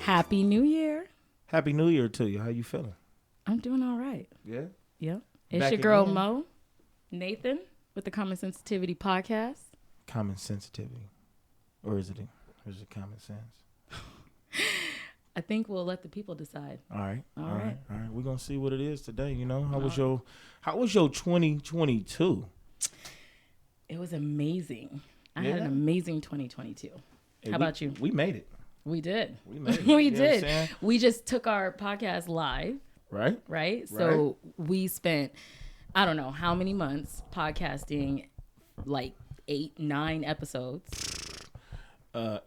Happy New Year. Happy New Year to you. How you feeling? I'm doing all right. Yeah. Yeah. It's Back your girl again. Mo, Nathan, with the Common Sensitivity Podcast. Common sensitivity, or is it common sense? I think we'll let the people decide. All right. All All right. right. All right. We're gonna see what it is today. You know, how was your 2022? It was amazing. I had Yeah? an amazing 2022. Hey, How about you? We made it. We did. We made it. We You know what I'm did. saying? We just took our podcast live, Right. right? So we spent, I don't know how many months podcasting, like 8-9 episodes,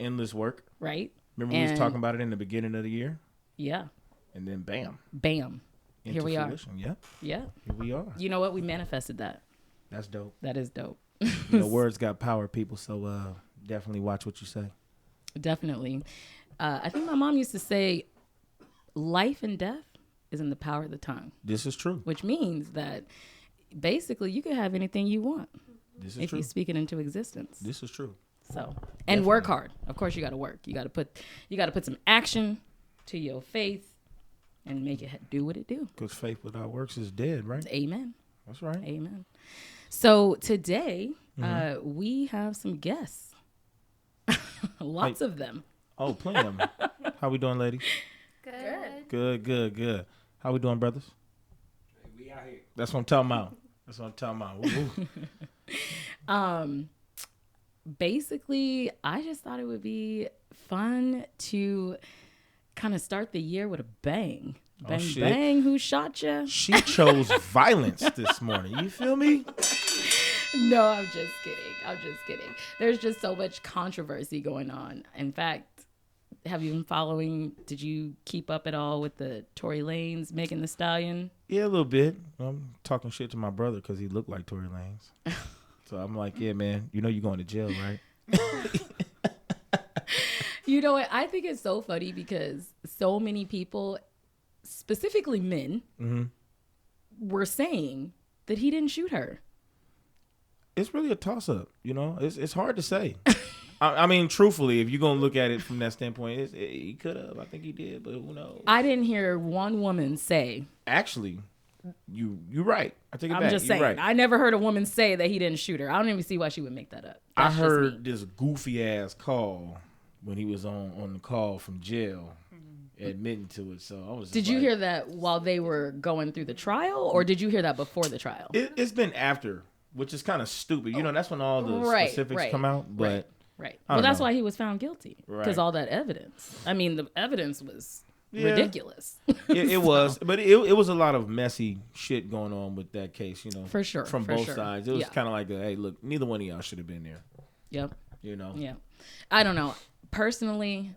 Endless work. right? Remember we was And- talking about it in the beginning of the year, Yeah. and then bam, Bam. into Here we are. fruition. Yeah. Yeah. Here we are. You know what? We manifested that. That's dope. That is dope. You know, words got power, people. So definitely watch what you say. Definitely. I think my mom used to say, life and death is in the power of the tongue, This is true. which means that basically you can have anything you want This is if true. you speak it into existence. This is true. So, and work hard. Of course, you got to work. You got to put some action to your faith and make it do what it do. Because faith without works is dead, right? Amen. That's right. Amen. So today Mm-hmm. we have some guests. Lots of them. Oh, plenty of them. How we doing, ladies? Good. Good. How we doing, brothers? We out here. That's what I'm talking about. Woo, woo. Basically, I just thought it would be fun to kind of start the year with a bang. Bang, shit. bang, who shot you? She chose violence this morning. You feel me? No, I'm just kidding. There's just so much controversy going on. In fact, have you been following? Did you keep up at all with the Tory Lanez, Megan Thee Stallion? Yeah, a little bit. I'm talking shit to my brother because he looked like Tory Lanez. So I'm like, yeah, man, you know you're going to jail, right? You know what? I think it's so funny because so many people, specifically men, were saying that he didn't shoot her. It's really a toss-up, you know? It's hard to say. I mean, truthfully, if you're going to look at it from that standpoint, he could have. I think he did, but who knows? I didn't hear one woman say. Actually, you're right. I take it I'm back. just You're saying. right. I never heard a woman say that he didn't shoot her. I don't even see why she would make that up. I That's just me. heard this goofy ass call when he was on the call from jail, admitting to it. So I was. Just Did you like, hear that while they were going through the trial, or did you hear that before the trial? It's been after, which is kind of stupid. You know, that's when all the Right, specifics right, come out. But Right. I Well, don't that's know. why he was found guilty because Right. all that evidence. I mean, the evidence was Yeah. ridiculous. it was, but it was a lot of messy shit going on with that case. You know, For sure, from for both sure. sides. It was Yeah. kind of like, hey, look, neither one of y'all should have been there. Yep. You know. Yeah. I don't know. Personally,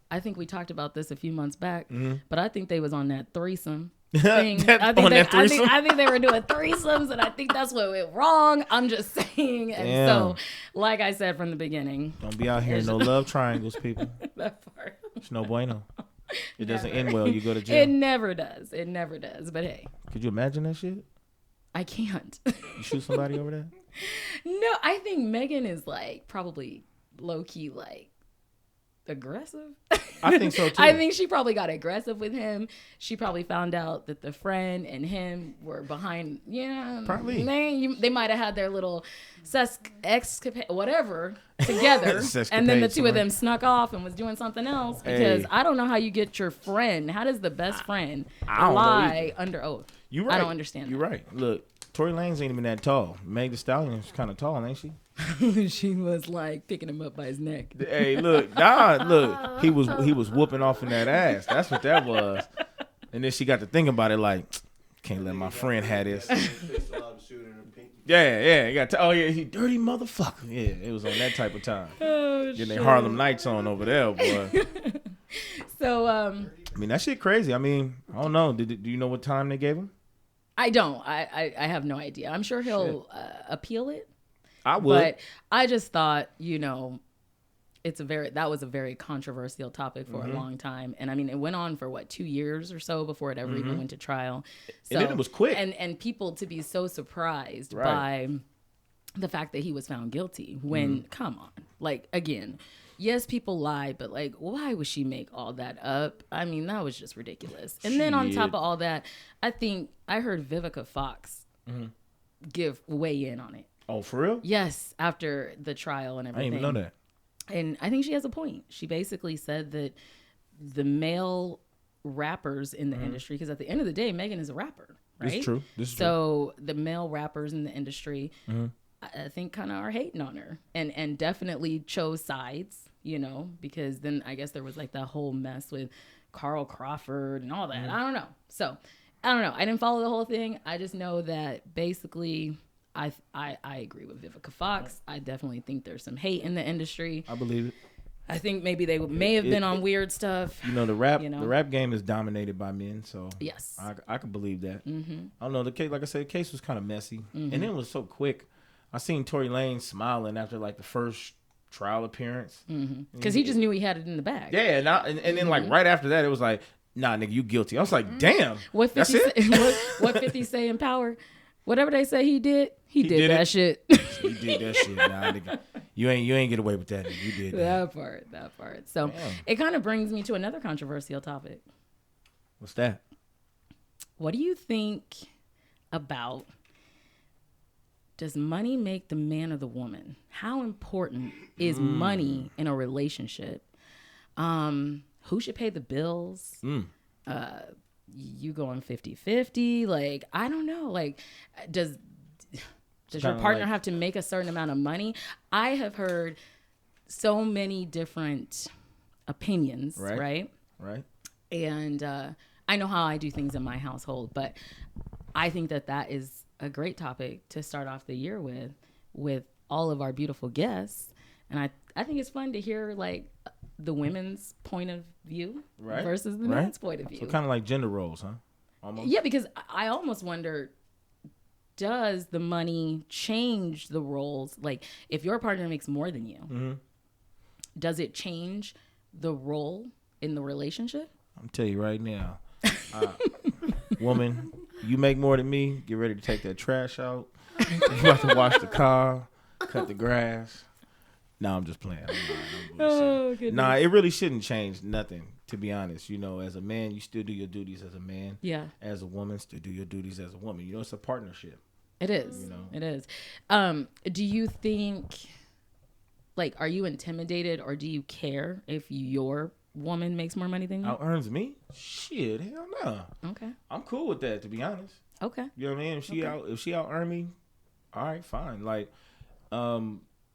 I think we talked about this a few months back, but I think they was on that threesome thing. I think they were doing threesomes, and I think that's what went wrong. I'm just saying. And so, like I said from the beginning, Don't be out here in no love triangles, people. that part. It's no bueno. It doesn't Never. end well. You go to It jail. never does. It never does. But hey, Could you imagine that shit? I can't. You shoot somebody over there? No, I think Megan is like probably low key like aggressive. I think so too. I think she probably got aggressive with him. She probably found out that the friend and him were behind. Yeah, Probably. They might have had their little whatever together, and then the two of them snuck off and was doing something else. Because Hey. I don't know how you get your friend. How does the best friend I don't know lie under oath? You're right. I don't understand. You're right. Look, Tory Lanez ain't even that tall. Meg Thee Stallion is kind of tall, ain't she? She was like picking him up by his neck. Hey, look, he was whooping off in that ass. That's what that was. And then she got to think about it like, can't let my friend have this. Yeah, you got he dirty motherfucker. Yeah, it was on that type of time. Oh, Getting their Harlem Nights on over there, boy. So, I mean, that shit crazy. I mean, I don't know. Do you know what time they gave him? I don't. I have no idea. I'm sure he'll appeal it. I would. But I just thought, that was a very controversial topic for a long time. And I mean, it went on for 2 years or so before it ever even went to trial. So, And then it was quick. And people to be so surprised Right. by the fact that he was found guilty when, come on, like, again, yes, people lie, but like, why would she make all that up? I mean, that was just ridiculous. And then on top of all that, I think I heard Vivica Fox weigh in on it. Oh, for real? Yes, after the trial and everything. I didn't even know that. And I think she has a point. She basically said that the male rappers in the industry, because at the end of the day, Megan is a rapper, right? This is true. So the male rappers in the industry, I think, kind of are hating on her and definitely chose sides, you know, because then I guess there was like that whole mess with Carl Crawford and all that. I don't know. So I don't know. I didn't follow the whole thing. I just know that basically I agree with Vivica Fox. I definitely think there's some hate in the industry. I believe it. I think maybe they may have been on weird stuff. You know, the rap game is dominated by men, so yes, I can believe that. I don't know, the case, like I said, the case was kind of messy, and then it was so quick. I seen Tory Lanez smiling after like the first trial appearance because he just knew he had it in the bag. Yeah, and then like right after that, it was like, nah, nigga, you guilty. I was like, damn, what 50 that's it? what 50 say in Power? Whatever they say he did, he did that shit. He did that shit. Nah, nigga. You ain't get away with that. Nigga. You did that. That part. So it kind of brings me to another controversial topic. What's that? What do you think about, does money make the man or the woman? How important is money in a relationship? Who should pay the bills? You going 50-50? Like, I don't know. Like, does your partner have to make a certain amount of money? I have heard so many different opinions, right? And I know how I do things in my household, but I think that is a great topic to start off the year with all of our beautiful guests. And I think it's fun to hear like the women's point of view versus the men's point of view. So kind of like gender roles, huh? Almost. Yeah, because I almost wonder, does the money change the roles? Like, if your partner makes more than you, does it change the role in the relationship? I'm tell you right now, woman, you make more than me, get ready to take that trash out. You have to wash the car, cut the grass. No, I'm just playing. Nah, it really shouldn't change nothing, to be honest. You know, as a man, you still do your duties as a man. Yeah. As a woman, still do your duties as a woman. You know, it's a partnership. It is. You know? It is. Do you think, like, are you intimidated or do you care if your woman makes more money than you? Out earns me? Shit, hell no. Okay. I'm cool with that, to be honest. Okay. You know what I mean? If she out earn me, all right, fine. Like,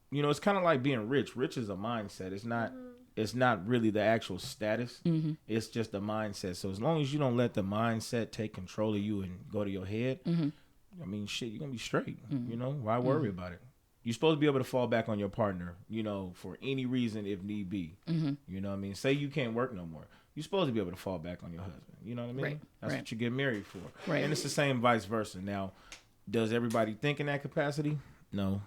you know, it's kind of like being rich. Rich is a mindset. It's not. It's not really the actual status. It's just a mindset. So as long as you don't let the mindset take control of you and go to your head, I mean, shit, you're gonna be straight. You know, why worry about it? You're supposed to be able to fall back on your partner, you know, for any reason if need be. You know what I mean? Say you can't work no more. You're supposed to be able to fall back on your husband. You know what I mean? That's what you get married for. And it's the same vice versa. Now, does everybody think in that capacity? No.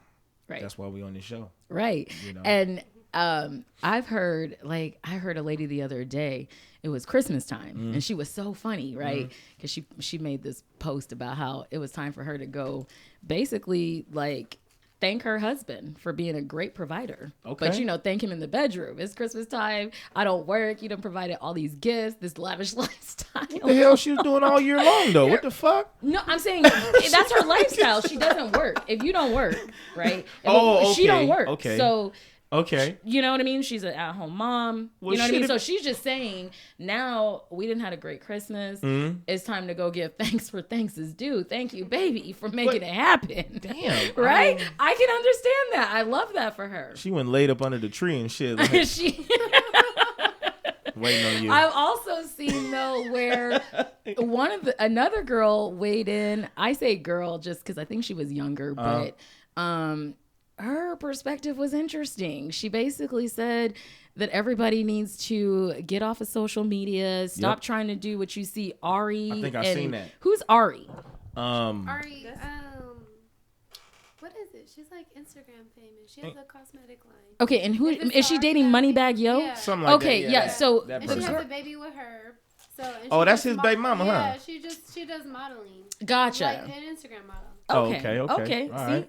That's why we on this show. You know? And I heard a lady the other day, it was Christmas time, and she was so funny, right? Because she made this post about how it was time for her to go basically like thank her husband for being a great provider. But, you know, thank him in the bedroom. It's Christmas time. I don't work. You done provided all these gifts, this lavish lifestyle. What the hell she was doing all year long, though? What the fuck? No, I'm saying that's her lifestyle. She doesn't work. If you don't work, right? She don't work. Okay. So... You know what I mean? She's an at-home mom. Well, you know what I mean? So she's just saying, now we didn't have a great Christmas. It's time to go give thanks for thanks is due. Thank you, baby, for making it happen. Damn. Right? I can understand that. I love that for her. She went laid up under the tree and shit. Like, waiting on you. I've also seen, though, where another girl weighed in. I say girl just because I think she was younger, but... her perspective was interesting. She basically said that everybody needs to get off of social media, stop trying to do what you see Ari. I think I've seen that. Who's Ari? Ari, what is it? She's like Instagram famous. She has a cosmetic line. Okay, and who is she dating? Moneybag Yo? Yeah. Something like that. Okay, yeah. So and she has a baby with her. So, that's his baby mama, huh? Yeah, she does modeling. Gotcha. Like an Instagram model. Okay.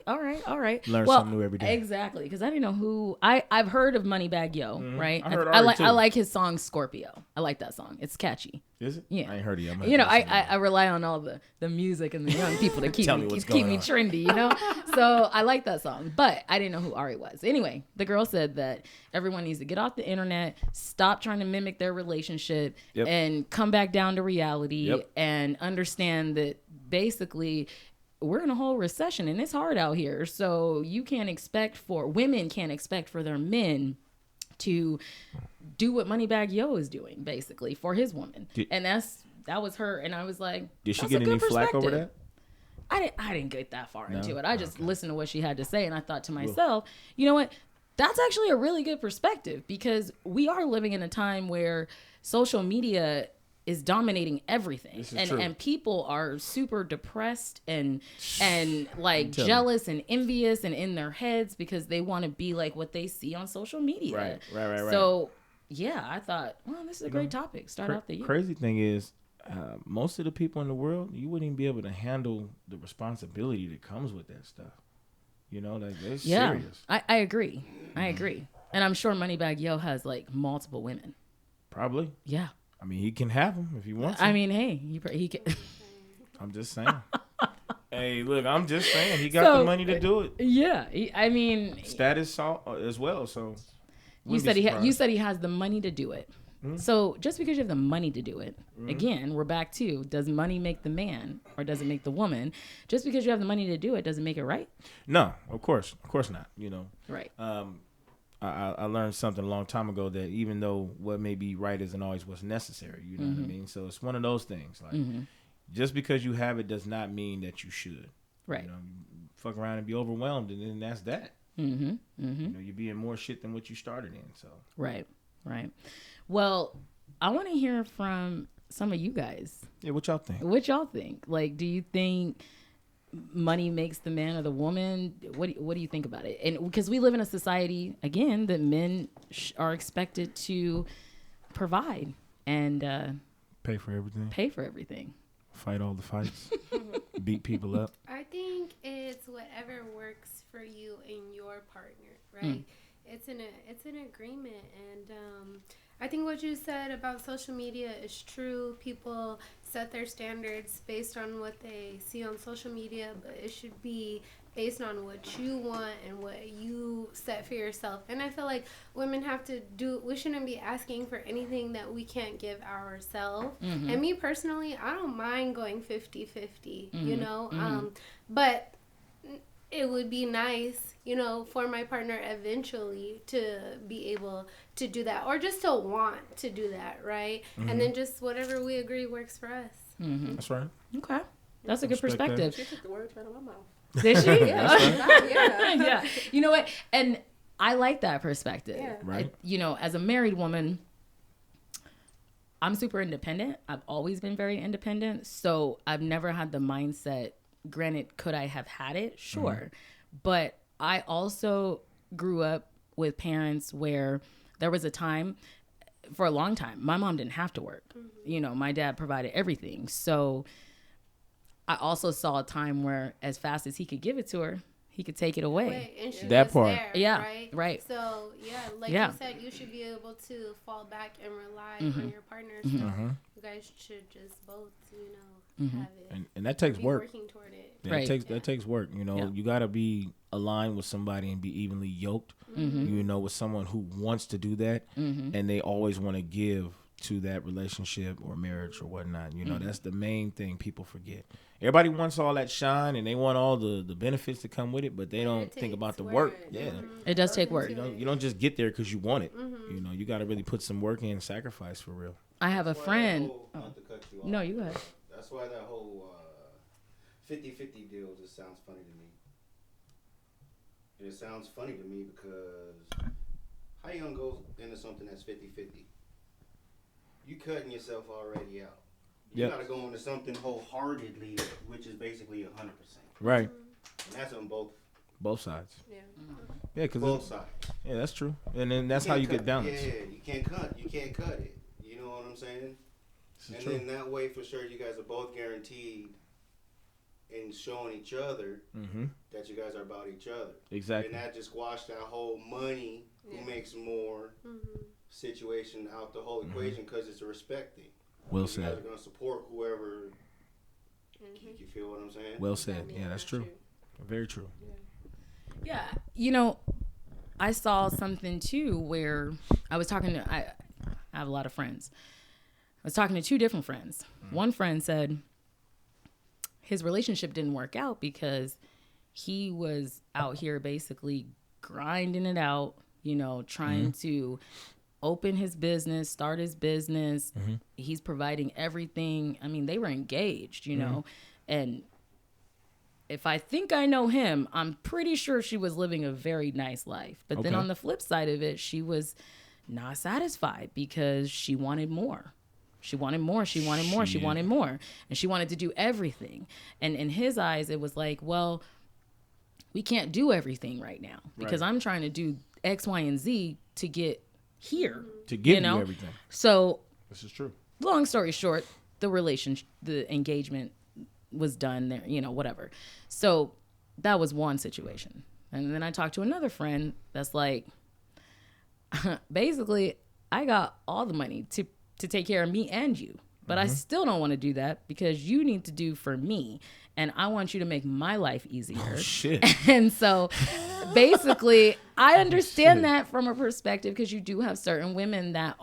All right. Learn something new every day. Exactly, because I didn't know who I've heard of Moneybagg Yo, right? I like his song Scorpio. I like that song. It's catchy. Is it? Yeah. I ain't heard of it. You know, I rely on all the music and the young people to keep me trendy, you know? So I like that song, but I didn't know who Ari was. Anyway, the girl said that everyone needs to get off the internet, stop trying to mimic their relationship, and come back down to reality and understand that basically we're in a whole recession and it's hard out here. So women can't expect for their men to do what Moneybagg Yo is doing, basically, for his woman. And that was her. And I was like, did she get any flack over that? I didn't get that far into it. I just listened to what she had to say, and I thought to myself, you know what? That's actually a really good perspective, because we are living in a time where social media is dominating everything, and people are super depressed and like jealous and envious and in their heads because they want to be like what they see on social media. Right. So yeah, I thought, well, this is a great topic. Start off the year. Crazy thing is, most of the people in the world, you wouldn't even be able to handle the responsibility that comes with that stuff. You know, like it's serious. I agree. And I'm sure Moneybagg Yo has like multiple women. Probably. Yeah. I mean, he can have them if he wants to. I mean, hey, he can. I'm just saying. Hey, look, I'm just saying. He got the money to do it. Yeah. I mean. Status as well, so. You said he has the money to do it. Mm-hmm. So just because you have the money to do it, again, we're back to, does money make the man or does it make the woman? Just because you have the money to do it, does it make it right? No, of course not, you know. Right. I learned something a long time ago that even though what may be right isn't always what's necessary, you know what I mean? So it's one of those things. Like, just because you have it does not mean that you should. Right. You know, you fuck around and be overwhelmed, and then that's that. You know, you're being more shit than what you started in. So. Right. Well, I want to hear from some of you guys. Yeah, what y'all think? Like, do you think money makes the man or the woman? What do you think about it? And because we live in a society, again, that men are expected to provide and pay for everything. Fight all the fights. Beat people up. I think it's whatever works for you and your partner, right? It's an agreement, and I think what you said about social media is true. People set their standards based on what they see on social media, but it should be based on what you want and what you set for yourself. And I feel like women we shouldn't be asking for anything that we can't give ourselves. And me personally, I don't mind going 50-50, you know, but it would be nice, you know, for my partner eventually to be able to do that, or just to want to do that, right? And then just whatever we agree works for us. That's right. Okay. That's a good perspective. She took the words right out of my mouth. Did she? Yeah. Yeah. You know what? And I like that perspective. Yeah. Right. You know, as a married woman, I'm super independent. I've always been very independent. So I've never had the mindset, granted, could I have had it? Sure. But I also grew up with parents where there was a time, for a long time, my mom didn't have to work. You know, my dad provided everything. So I also saw a time where as fast as he could give it to her, he could take it away. And she that was part. there, right. So, you said, you should be able to fall back and rely on your partner. So you guys should just both, you know, have it. And that takes work. Working toward it. Yeah, that takes work. You know, you got to be aligned with somebody and be evenly yoked, you know, with someone who wants to do that. And they always want to give to that relationship or marriage or whatnot. You know, that's the main thing people forget. Everybody wants all that shine and they want all the benefits that come with it, but they don't think about the work. Yeah. It does take work. You don't just get there because you want it. You know, you got to really put some work in and sacrifice for real. I have a friend. Not to cut you off. No, you go ahead. That's why that whole 50-50 deal just sounds funny to me. And it sounds funny to me because how you gonna go into something that's 50-50? You cutting yourself already out. You gotta go into something wholeheartedly, which is basically 100%. Right. And that's on both sides. Yeah. Yeah, cause both sides. Yeah, that's true. And then that's how you get balance. Yeah, you can't cut it. You know what I'm saying? And then that way, for sure, you guys are both guaranteed and showing each other that you guys are about each other. Exactly. And that just squashed that whole money, who makes more situation out the whole equation, because it's a respect thing. Well you said. You guys are going to support whoever. You feel what I'm saying? Well said. Yeah, that's true. Very true. Yeah. You know, I saw something too where I was talking to, I have a lot of friends. I was talking to two different friends. One friend said his relationship didn't work out because he was out here basically grinding it out, you know, trying to open his business, start his business. He's providing everything. I mean, they were engaged, you know, and if I think I know him, I'm pretty sure she was living a very nice life. But then on the flip side of it, she was not satisfied because she wanted more. She wanted more. She wanted more. She wanted more. And she wanted to do everything. And in his eyes, it was like, well, we can't do everything right now because I'm trying to do X, Y, and Z to get here. To give you everything. So this is true. Long story short, the engagement was done there, you know, whatever. So that was one situation. And then I talked to another friend that's like, basically, I got all the money to take care of me and you. But I still don't want to do that because you need to do for me. And I want you to make my life easier. Oh, shit. And so basically, I understand that from a perspective because you do have certain women that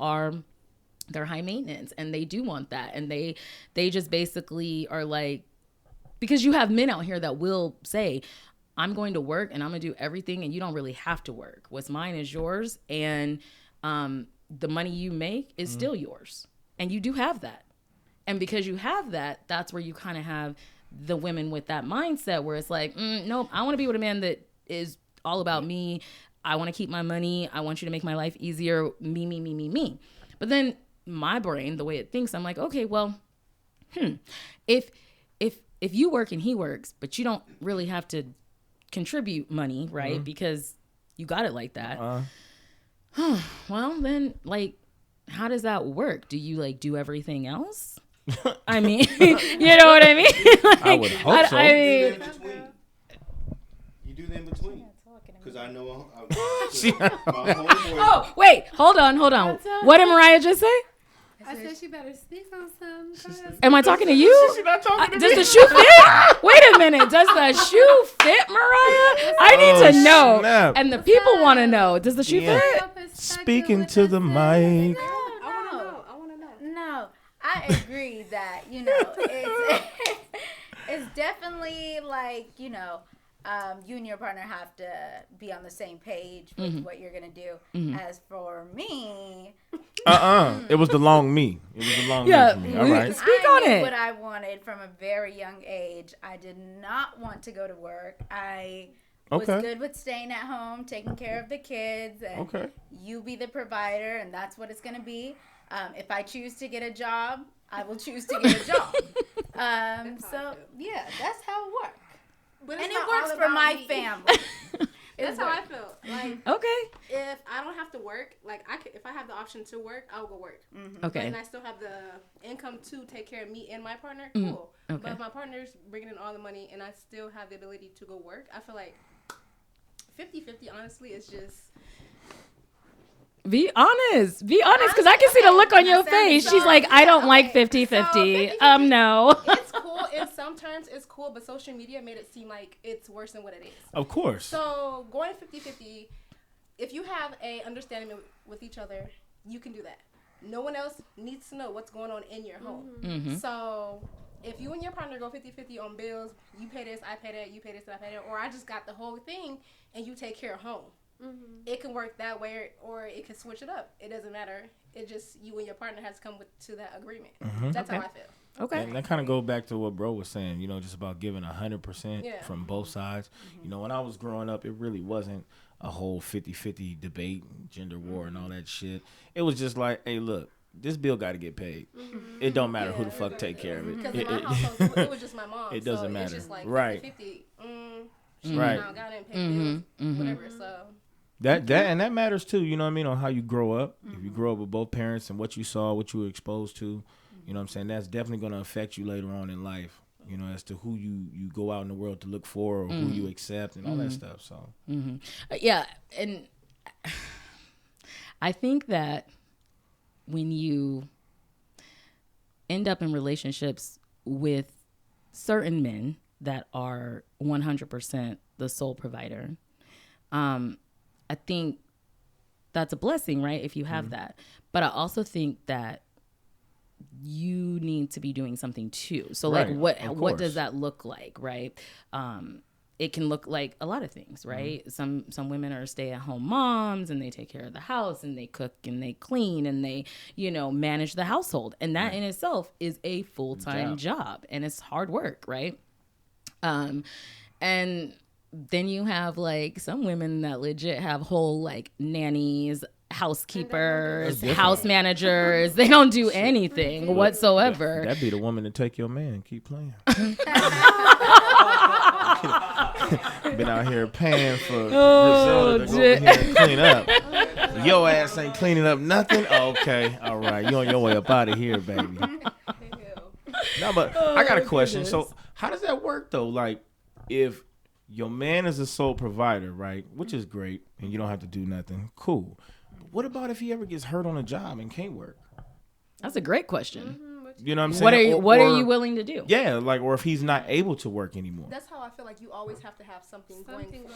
they're high maintenance and they do want that. And they just basically are like, because you have men out here that will say, I'm going to work and I'm going to do everything and you don't really have to work. What's mine is yours. And the money you make is still yours. And you do have that. And because you have that, that's where you kind of have the women with that mindset where it's like, nope, I want to be with a man that is all about me. I want to keep my money. I want you to make my life easier. Me, me, me, me, me. But then my brain, the way it thinks, I'm like, okay, well, if you work and he works, but you don't really have to contribute money, right? Because you got it like that. Well, then, like, how does that work? Do you, like, do everything else? I mean, you know what I mean? Like, I would hope so. I mean, you do the in between. Because I know my homeboy. Oh, wait. Hold on. What did Mariah just say? I said she better speak on something. Am I talking to you? She's not talking to Does me. the shoe fit? Wait a minute. Does the shoe fit, Mariah? I need to know. Snap. And the people want to know. Does the shoe fit? Speaking to the mic. I want to know. No, I agree that, you know, it's definitely like, you know, you and your partner have to be on the same page with what you're going to do. As for me... It was the long me. It was the long me for me. All right. Speak on it. What I wanted from a very young age. I did not want to go to work. I was good with staying at home, taking care of the kids, and you be the provider, and that's what it's going to be. If I choose to get a job, I will choose to get a job. So, yeah, that's how it works. But and it works for my family. That's how I feel. Like, if I don't have to work, like if I have the option to work, I'll go work. Okay. And I still have the income to take care of me and my partner. Cool. Okay. But if my partner's bringing in all the money and I still have the ability to go work, I feel like 50-50, honestly, is just... Be honest, because I can see the look on your face. She's like, I don't like 50-50. No. It's cool. In some terms, it's cool, but social media made it seem like it's worse than what it is. Of course. So going 50-50, if you have a understanding with each other, you can do that. No one else needs to know what's going on in your home. So if you and your partner go 50-50 on bills, you pay this, I pay that, you pay this, I pay that, or I just got the whole thing, and you take care of home. It can work that way, or it can switch it up. It doesn't matter. It just you and your partner has to come to that agreement. That's how I feel. Okay. And that kind of go back to what bro was saying, you know, just about giving 100% from both sides. You know, when I was growing up, it really wasn't a whole 50-50 debate, gender war and all that shit. It was just like, hey, look, this bill got to get paid. It don't matter who the fuck take care of it. Because in my household, it was just my mom. It doesn't matter. It's just like 50-50. She right. now got in, paid bills, whatever. So. That matters too, you know what I mean, on how you grow up. If you grow up with both parents and what you saw, what you were exposed to, you know what I'm saying, that's definitely going to affect you later on in life. you know, as to who you go out in the world to look for, or who you accept, and all that stuff. So yeah, and I think that when you end up in relationships with certain men that are 100% the sole provider, I think that's a blessing, right? If you have that. But I also think that you need to be doing something too. So like what does that look like, right? It can look like a lot of things, right? Some women are stay-at-home moms, and they take care of the house, and they cook and they clean and they, you know, manage the household. And that in itself is a full-time job, and it's hard work, right? And then you have like some women that legit have whole like nannies, housekeepers, house managers. They don't do anything whatsoever. That'd be the woman to take your man. Keep playing. Been out here paying for Griselda to go over here and clean up. Your ass ain't cleaning up nothing. Okay, all right. You on your way up out of here, baby. No, but I got a question. Goodness. So how does that work though? Like, if your man is a sole provider, right? Which is great, and you don't have to do nothing. Cool. But what about if he ever gets hurt on a job and can't work? That's a great question. You know what I'm saying? What are you willing to do? Yeah, like, or if he's not able to work anymore. That's how I feel like you always have to have something going,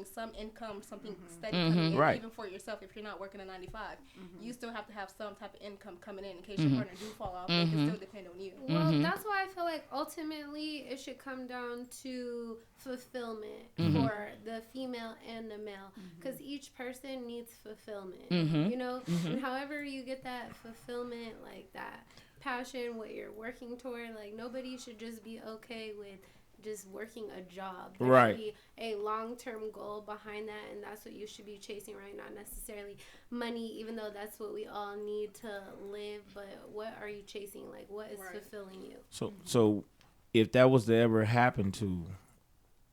some income, something steady coming in. Right. Even for yourself, if you're not working a 9-to-5, you still have to have some type of income coming in case your partner do fall off. They can still depend on you. Well, that's why I feel like ultimately it should come down to fulfillment for the female and the male, because each person needs fulfillment. You know, and however you get that fulfillment, like that passion, what you're working toward, like nobody should just be okay with just working a job. There should be a long-term goal behind that, and that's what you should be chasing, right? Not necessarily money, even though that's what we all need to live, but what are you chasing? Like, what is fulfilling you? So if that was to ever happen to,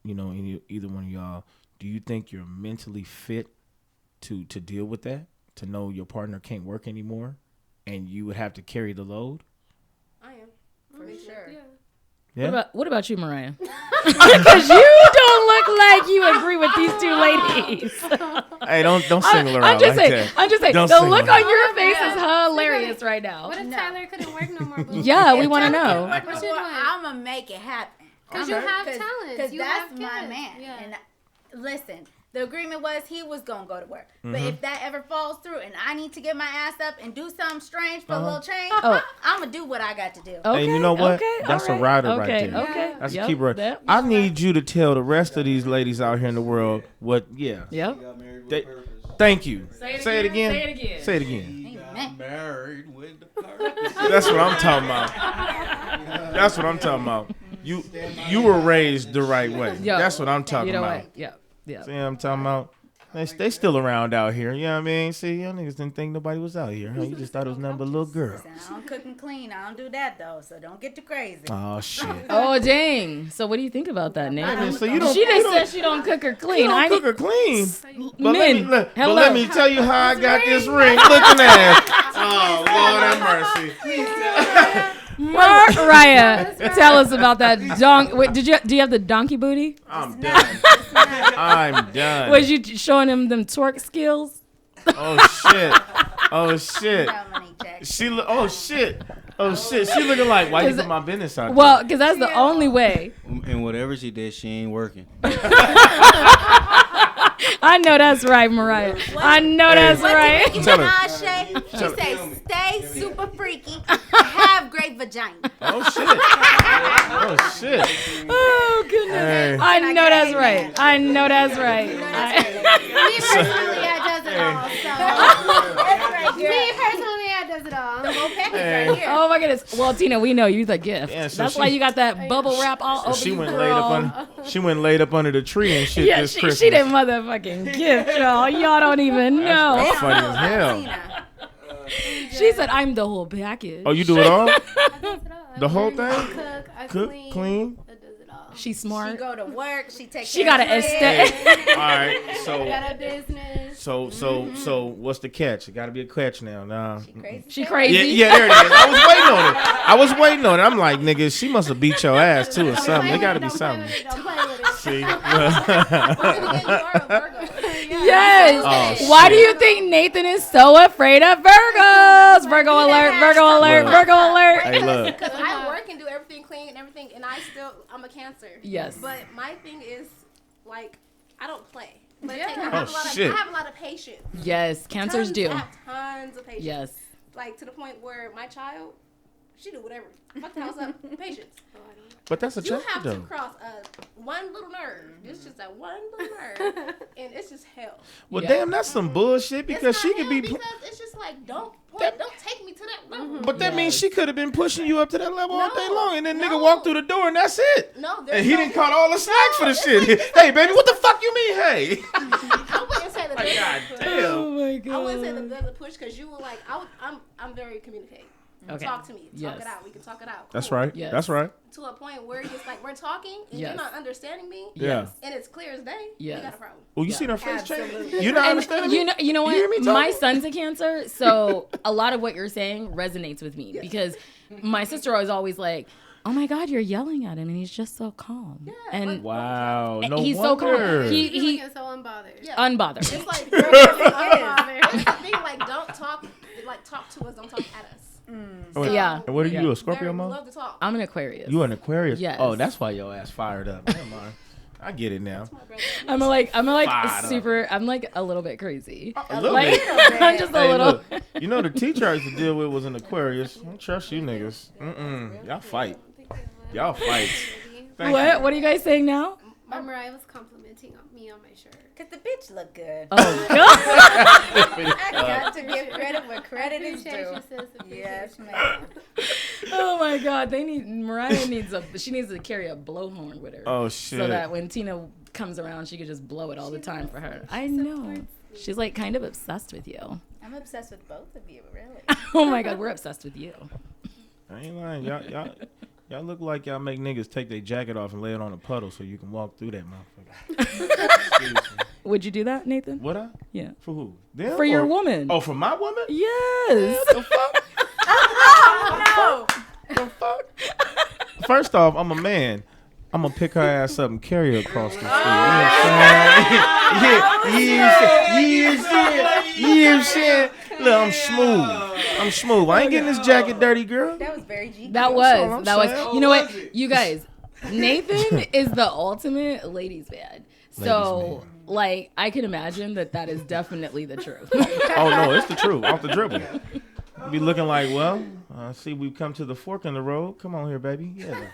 you know, either one of y'all, do you think you're mentally fit to deal with that, to know your partner can't work anymore and you would have to carry the load? I am, for sure. Yeah. What about you, Mariah? Because you don't look like you agree with these two ladies. Hey, don't single her out like that. I'm just saying. The look on your face is hilarious right now. What if Tyler couldn't work no more? Yeah, we want to know. I'm gonna make it happen. Because you have talent. Because that's my man. Yeah. And listen, the agreement was he was going to go to work. But if that ever falls through and I need to get my ass up and do something strange for a little change, I'm going to do what I got to do. Okay, and you know what? That's a rider right there. Okay. That's a keeper. I need you to tell the rest of these ladies out here in the world what, thank you. Say it again. Say it again. Married with the purpose. That's what I'm talking about. That's what I'm talking about. You were raised the right way. That's what I'm talking about. Yeah. See what I'm talking about? They still around out here. You know what I mean? See, y'all niggas didn't think nobody was out here. Huh? You just thought it was nothing but a little girl. I don't cook and clean. I don't do that, though, so don't get too crazy. Oh, shit. Oh, dang. So what do you think about that, Nate? So she just said she don't cook or clean. You don't cook or clean. But let me tell you how I got this ring looking at. Oh, Lord have mercy. Mariah, tell us about that donkey. Wait, do you have the donkey booty? I'm done. I'm done. Was you showing him them twerk skills? Oh shit. She looking like, why you put my business out there? Well, because that's the only way. And whatever she did, she ain't working. I know that's right, Mariah. I know that's right. She say, stay super freaky, have great vagina. Oh shit. Oh goodness. Hey. I know that's right. Me personally, I does it all. Me personally, I does it all. The whole package right here. Oh my goodness. Well, Tina, we know you're the gift. Yeah, so that's why you got that bubble wrap all over she you, went girl. She went laid up under the tree and shit this Christmas. She didn't motherfucking gift, y'all. Y'all don't even know. That's funny as hell. She said, I'm the whole package. Oh, you do it all? I does it all. The whole thing? I cook, clean. I does it all. She's smart. She go to work. She takes. She got an estate. All right, so I got a business. So what's the catch? It got to be a catch now. Nah. She crazy. Yeah, there it is. I was waiting on it. I'm like, nigga, she must have beat your ass too or something. It got to be something. See. Yes. Oh, why do you think Nathan is so afraid of Virgos? Virgo alert. Virgo alert. Look. Virgo alert. Hey, look. Because I work and do everything clean and everything, and I'm a Cancer. Yes. But my thing is, like, I don't play. But Yeah. I have a lot of patience. Yes, Cancers do. I have tons of patience. Yes. Like, to the point where my child, she do whatever. Fuck the house up. Patience. But that's a You child, have though. to cross one little nerve. It's just that one little nerve, and it's just hell. Well, damn, that's some bullshit because she could be. Because it's just like don't take me to that level. But that means she could have been pushing you up to that level all day long, and then nigga No. walked through the door, and that's it. No, And he didn't caught all the snacks for the shit. Hey, baby, what the fuck you mean? Hey. I wouldn't say that. God damn. Oh my god. I wouldn't say that there's a push because you were like, I'm very communicative. Okay. Talk to me. Talk Yes. it out. We can talk it out. That's Cool. right. Yes. That's right. To a point where it's like we're talking and Yes. you're not understanding me. Yeah. And it's clear as day. Yes. We got a problem. Well, you Yeah. seen her face change? Absolutely. You're not And understanding me? you know You hear me what? talking? My son's a Cancer, so a lot of what you're saying resonates with me because my sister was always like, "Oh my God, you're yelling at him, and he's just so calm." Yeah, and Wow. No he's so calm. wonder. He so unbothered. Yeah. unbothered. It's like Unbothered. it's the thing like don't talk to us, don't talk at us. Oh, wait. Yeah. And what are Yeah. you, a Scorpio, We Mo? love to talk. I'm an Aquarius. You an Aquarius? Yes. Oh, that's why your ass fired up. Never mind. I get it now. I'm like Fired up. super. I'm like a little bit crazy. A little Like bit. I'm just a Hey, little. look, you know the teacher I used to deal with was an Aquarius. I don't trust you niggas. Y'all fight. Y'all fight. Thank What? you. What are you guys saying now? My Mariah was complimenting me on my shirt. Cause the bitch look good. Oh God. I got to give credit where credit is Appreciate due. you, sis. Appreciate Yes, you. ma'am. Oh my God. Mariah needs to carry a blowhorn with her. Oh shit. So that when Tina comes around, she could just blow it all the time for her. I know. She's like kind of obsessed with you. I'm obsessed with both of you, really. Oh my God, we're obsessed with you. I ain't lying. Y'all look like y'all make niggas take their jacket off and lay it on a puddle so you can walk through that motherfucker. Would you do that, Nathan? Would I? Yeah. For who? Them For your or- woman. Oh, for my woman? Yes. The fuck? No. The fuck? First off, I'm a man. I'm gonna pick her ass up and carry her across the street. You know what I'm saying? Look, I'm smooth. I ain't getting this jacket dirty, girl. That was very G. That all was. I'm That was. saying. You know what? You guys, Nathan is the ultimate ladies man. So, like, I can imagine that is definitely the truth. Oh no, it's the truth. Off the dribble. Be looking like, well, see, we've come to the fork in the road. Come on here, baby. Yeah.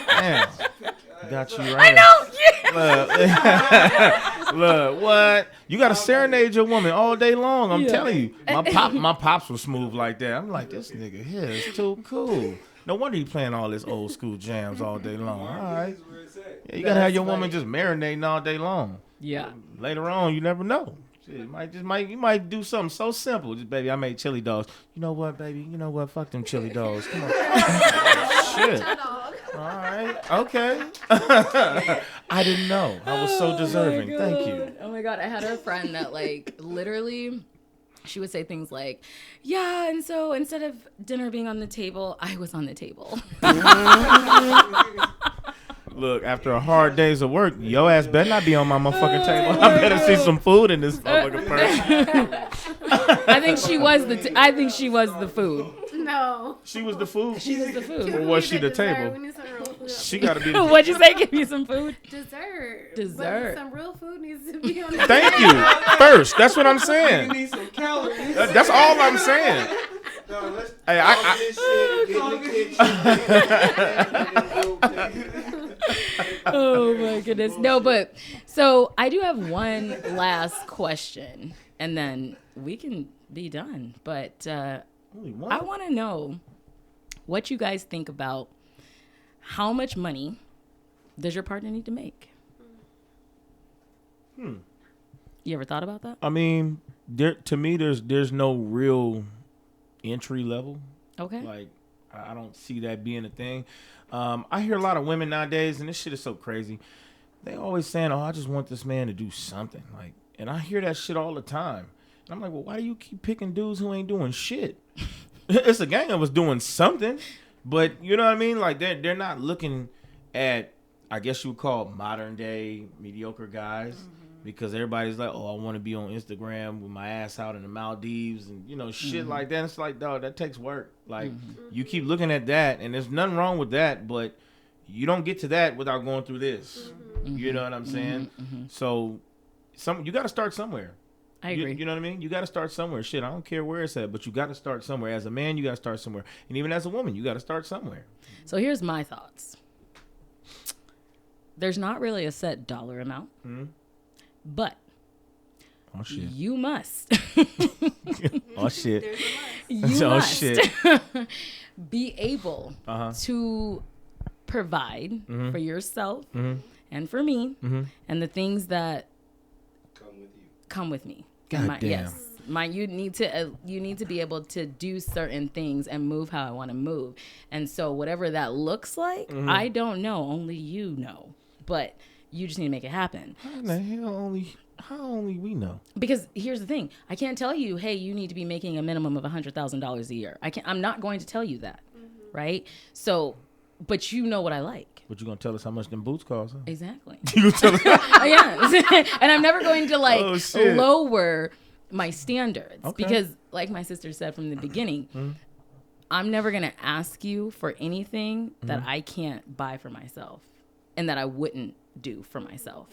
Damn. Got you right. I know. Look, what? You got to serenade your woman all day long. I'm telling you. My pops was smooth like that. I'm like, this nigga here is too cool. No wonder he playing all this old school jams all day long. All right. Yeah, you got to have your woman just marinating all day long. Yeah. Later on, you never know. Shit, you might do something so simple. Just, baby, I made chili dogs. You know what, baby? You know what? Fuck them chili dogs. Come on. Shit. All right. Okay. I didn't know. I was so deserving. Thank you. Oh my God. I had a friend that, like, literally, she would say things like, yeah, and so instead of dinner being on the table, I was on the table. Look, after a hard days of work, your ass better not be on my motherfucking table. I better see some food in this motherfucking person. I think she was the food. No. She was the food. She was the food. Or was she the table? We need some real food. She got to be. What'd you say? Give me some food. Dessert. Dessert. But some real food needs to be on the Thank you. First, that's what I'm saying. You need some calories. That's all I'm saying. No, let's Hey, Oh my goodness. No, but so I do have one last question and then we can be done. But Only one? I want to know what you guys think about how much money does your partner need to make? You ever thought about that? I mean, to me, there's no real entry level. Okay. Like, I don't see that being a thing. I hear a lot of women nowadays, and this shit is so crazy. They always saying, "Oh, I just want this man to do something." Like, And I hear that shit all the time. And I'm like, well, why do you keep picking dudes who ain't doing shit? It's a gang of us doing something. But you know what I mean? Like they're not looking at, I guess you would call modern day mediocre guys. Because everybody's like, oh, I want to be on Instagram with my ass out in the Maldives and, you know, shit like that. And it's like, dog, that takes work. Like, you keep looking at that, and there's nothing wrong with that, but you don't get to that without going through this. You know what I'm saying? So, you got to start somewhere. I agree. You know what I mean? You got to start somewhere. Shit, I don't care where it's at, but you got to start somewhere. As a man, you got to start somewhere. And even as a woman, you got to start somewhere. So, here's my thoughts. There's not really a set dollar amount. But you must. Oh shit. You must be able to provide for yourself and for me and the things that come with me. God damn. Yes. You need to be able to do certain things and move how I want to move. And so whatever that looks like, I don't know. Only you know. But you just need to make it happen. How the hell how only we know? Because here's the thing. I can't tell you, hey, you need to be making a minimum of $100,000 a year. I'm not going to tell you that. Right? So, but you know what I like. But you're going to tell us how much them boots cost, huh? Exactly. You tell us. Yeah. And I'm never going to lower my standards. Okay. Because like my sister said from the beginning, I'm never going to ask you for anything that I can't buy for myself and that I wouldn't do for myself.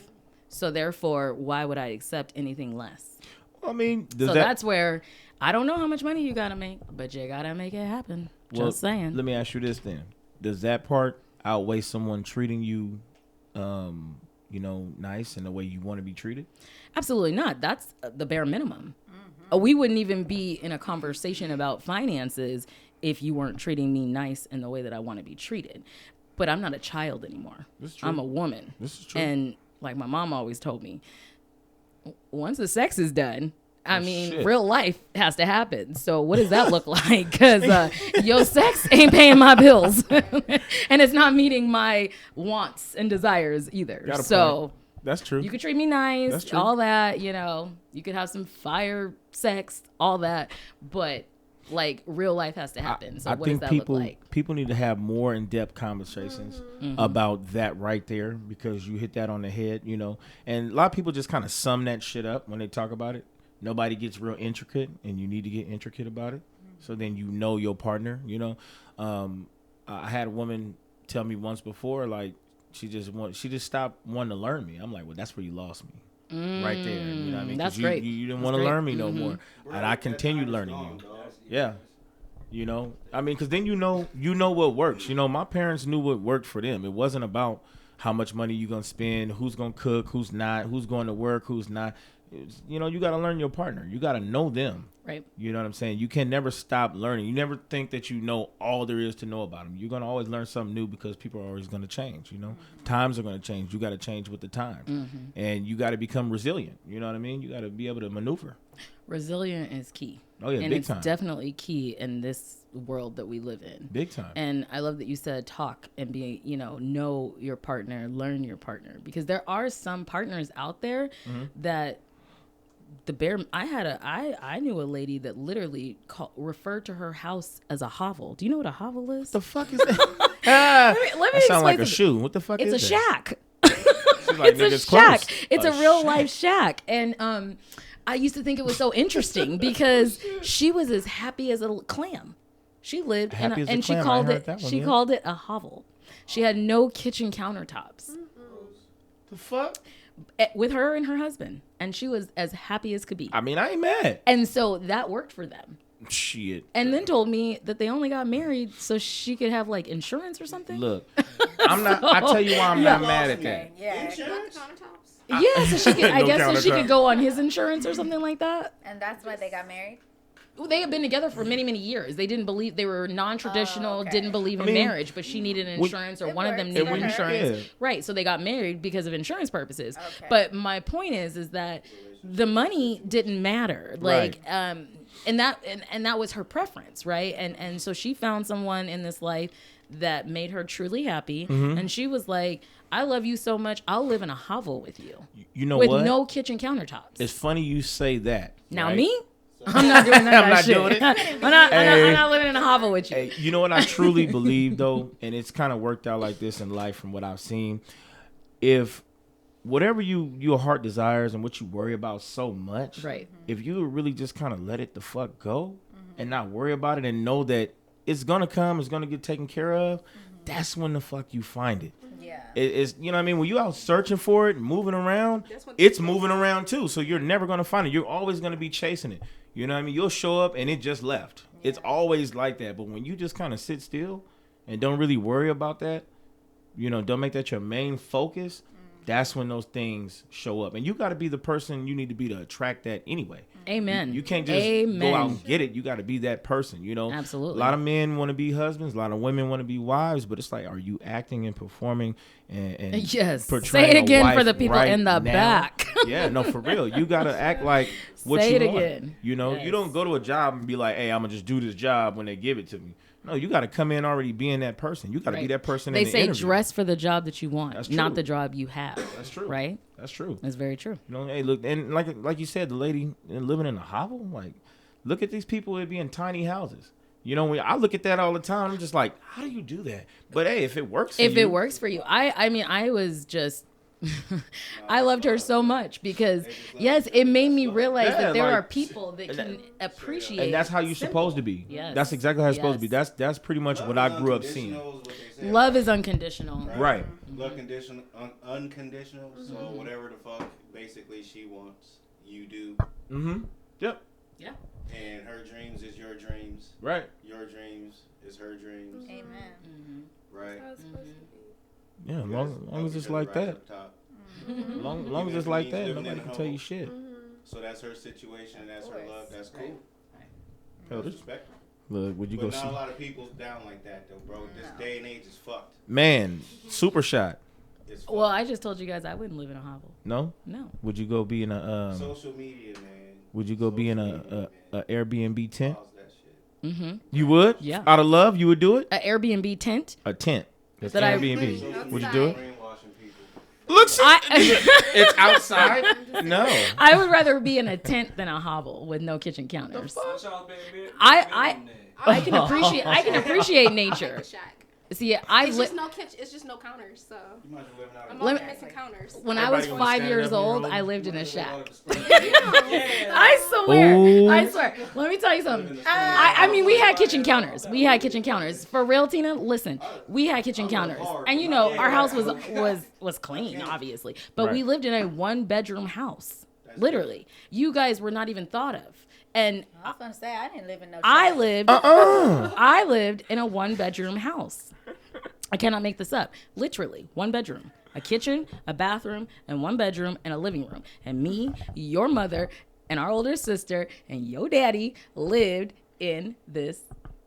So therefore, why would I accept anything less? Well, I mean, that's where I don't know how much money you gotta make, but you gotta make it happen. Just saying. Let me ask you this then: does that part outweigh someone treating you, nice in the way you want to be treated? Absolutely not. That's the bare minimum. We wouldn't even be in a conversation about finances if you weren't treating me nice in the way that I want to be treated. But I'm not a child anymore. I'm a woman. This is true. And like my mom always told me, once the sex is done, real life has to happen. So what does that look like? Because your sex ain't paying my bills. And it's not meeting my wants and desires either. So that's true. You could treat me nice, all that, you could have some fire sex, all that. But like real life has to happen. So what does that look like? People need to have more in-depth conversations about that right there, because you hit that on the head, and a lot of people just kind of sum that shit up when they talk about it. Nobody gets real intricate, and you need to get intricate about it. So then your partner, I had a woman tell me once before, like she just stopped wanting to learn me. I'm like, well, that's where you lost me. Right there. You know what I mean? That's great. You didn't want to learn me no more. And I continued learning you. Yeah. Because then you know what works. My parents knew what worked for them. It wasn't about how much money you're going to spend, who's going to cook, who's not, who's going to work, who's not. You got to learn your partner. You got to know them. Right. You know what I'm saying? You can never stop learning. You never think that you know all there is to know about them. You're going to always learn something new, because people are always going to change, Times are going to change. You got to change with the times. And you got to become resilient. You know what I mean? You got to be able to maneuver. Resilient is key. Oh, yeah, and big it's time. Definitely key in this world that we live in. Big time. And I love that you said talk and be, know your partner, learn your partner. Because there are some partners out there that I knew a lady that literally referred to her house as a hovel. Do you know what a hovel is? The fuck is that? let me that sound like a shoe. What the fuck is that? It's a shack. Like, it's a shack. It's a real life shack. And I used to think it was so interesting because she was as happy as a clam. She lived and she called it a hovel. She had no kitchen countertops. The fuck? With her and her husband, and she was as happy as could be. I mean, I ain't mad. And so that worked for them. Shit. And then told me that they only got married so she could have like insurance or something. Look, I'm not. I tell you why I'm not mad at that. Yeah. Insurance? Yeah, so she could. I guess so she could go on his insurance or something like that. And that's why they got married. Well, they had been together for many, many years. They didn't believe, they were non-traditional, didn't believe in marriage, but she needed insurance, or one of them needed insurance. Yeah. Right, so they got married because of insurance purposes. Okay. But my point is that the money didn't matter. Like, and that was her preference, right? And so she found someone in this life that made her truly happy, and she was like, I love you so much, I'll live in a hovel with you. You know with what? no kitchen countertops. It's funny you say that. Now right? me, I'm not doing that. I'm not shit. doing it. I'm not living in a hovel with you. Hey, you know what I truly believe though, and it's kind of worked out like this in life from what I've seen. If whatever your heart desires and what you worry about so much, right? If you really just kind of let it the fuck go and not worry about it and know that it's gonna come, it's gonna get taken care of, that's when the fuck you find it. Yeah. It's, you know what I mean? When you out searching for it, moving around, it's moving around too. So you're never gonna find it. You're always gonna be chasing it. You know what I mean? You'll show up and it just left. Yeah. It's always like that. But when you just kind of sit still and don't really worry about that, you know, don't make that your main focus, that's when those things show up. And you got to be the person you need to be to attract that anyway. Amen. You can't just go out and get it. You got to be that person, you know. Absolutely. A lot of men want to be husbands. A lot of women want to be wives. But it's like, are you acting and performing and yes. portraying Say it again for the people right in the now? back. Yeah, no, for real. You got to act like what Say you it want. again. You know, Yes. you don't go to a job and be like, hey, I'm going to just do this job when they give it to me. No, you got to come in already being that person. You got to be that person They in the say interview. dress for the job that you want, That's not true. the job you have. That's true. Right? That's true. That's very true. You know, hey, look, and like you said, the lady living in a hovel, like, look at these people that be in tiny houses. You know, when I look at that all the time, I'm just like, how do you do that? But hey, if it works for you. If it works for you. I mean, I was just I loved her so much because yes, it made me realize that there are people that can appreciate, and that's how you're supposed to be. Yes. That's exactly how it's supposed to be. That's pretty much what I grew up seeing. Love is unconditional. Right. Love unconditional. So whatever the fuck basically she wants, you do. Yep. Yeah. And her dreams is your dreams. Right. Your dreams is her dreams. Amen. Right. Yeah, long as it's like that. Long as it's like that, nobody can tell you shit. So that's her situation, and that's her love. That's cool. Right. Respect. Look, would you go But see? not a lot of people's down like that, though, bro. This day and age is fucked. Man, super shot. It's fucked. Well, I just told you guys I wouldn't live in a hovel. No. No. Would you go be in a social media, man. Would you go be in a Airbnb tent? Pause that shit. Mm-hmm. You would? Yeah. Out of love, you would do it? An Airbnb tent. A tent. That's That I- Airbnb. Would you do it? Brainwashing people. Look, it's outside. No. I would rather be in a tent than a hovel with no kitchen counters. I can appreciate nature. See, It's just no kitchen. It's just no counters. So You might as well live out I'm of only Let me- missing counters. When I was Everybody gonna 5 stand years up in your old, room? I lived in a shack. Yeah. I swear. Ooh. I swear. Let me tell you something. I mean, we had kitchen counters. We had kitchen counters. For real, Tina, listen, we had kitchen counters. And you know, our house was clean, obviously. But we Right. lived in a 1-bedroom house. Literally. You guys were not even thought of. And I was gonna say I didn't live in no. I shack. lived in a 1-bedroom house. I cannot make this up. Literally, 1 bedroom, a kitchen, a bathroom, and 1 bedroom and a living room. And me, your mother, and our older sister, and your daddy lived in this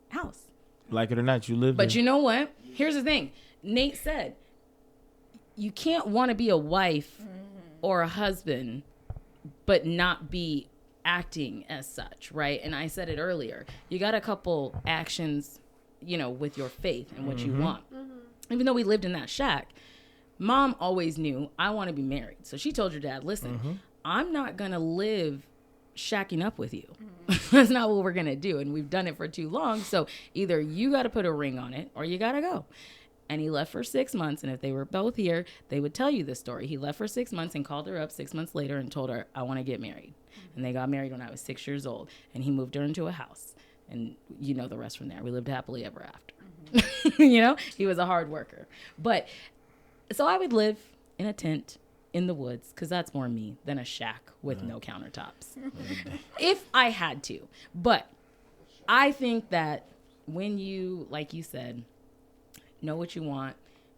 house. Like it or not, you live But there. you know what? Here's the thing. Nate said, you can't want to be a wife or a husband, but not be acting as such, right? And I said it earlier. You got a couple actions, you know, with your faith and what you want. Even though we lived in that shack, Mom always knew I want to be married. So she told your dad, listen, I'm not going to live shacking up with you. That's not what we're going to do. And we've done it for too long. So either you got to put a ring on it or you got to go. And he left for 6 months. And if they were both here, they would tell you this story. He left for 6 months and called her up 6 months later and told her, I want to get married. And they got married when I was 6 years old. And he moved her into a house. And you know the rest from there. We lived happily ever after. You know, he was a hard worker. But so I would live in a tent in the woods because that's more me than a shack with no countertops. If I had to. But I think that when you, like you said, know what you want,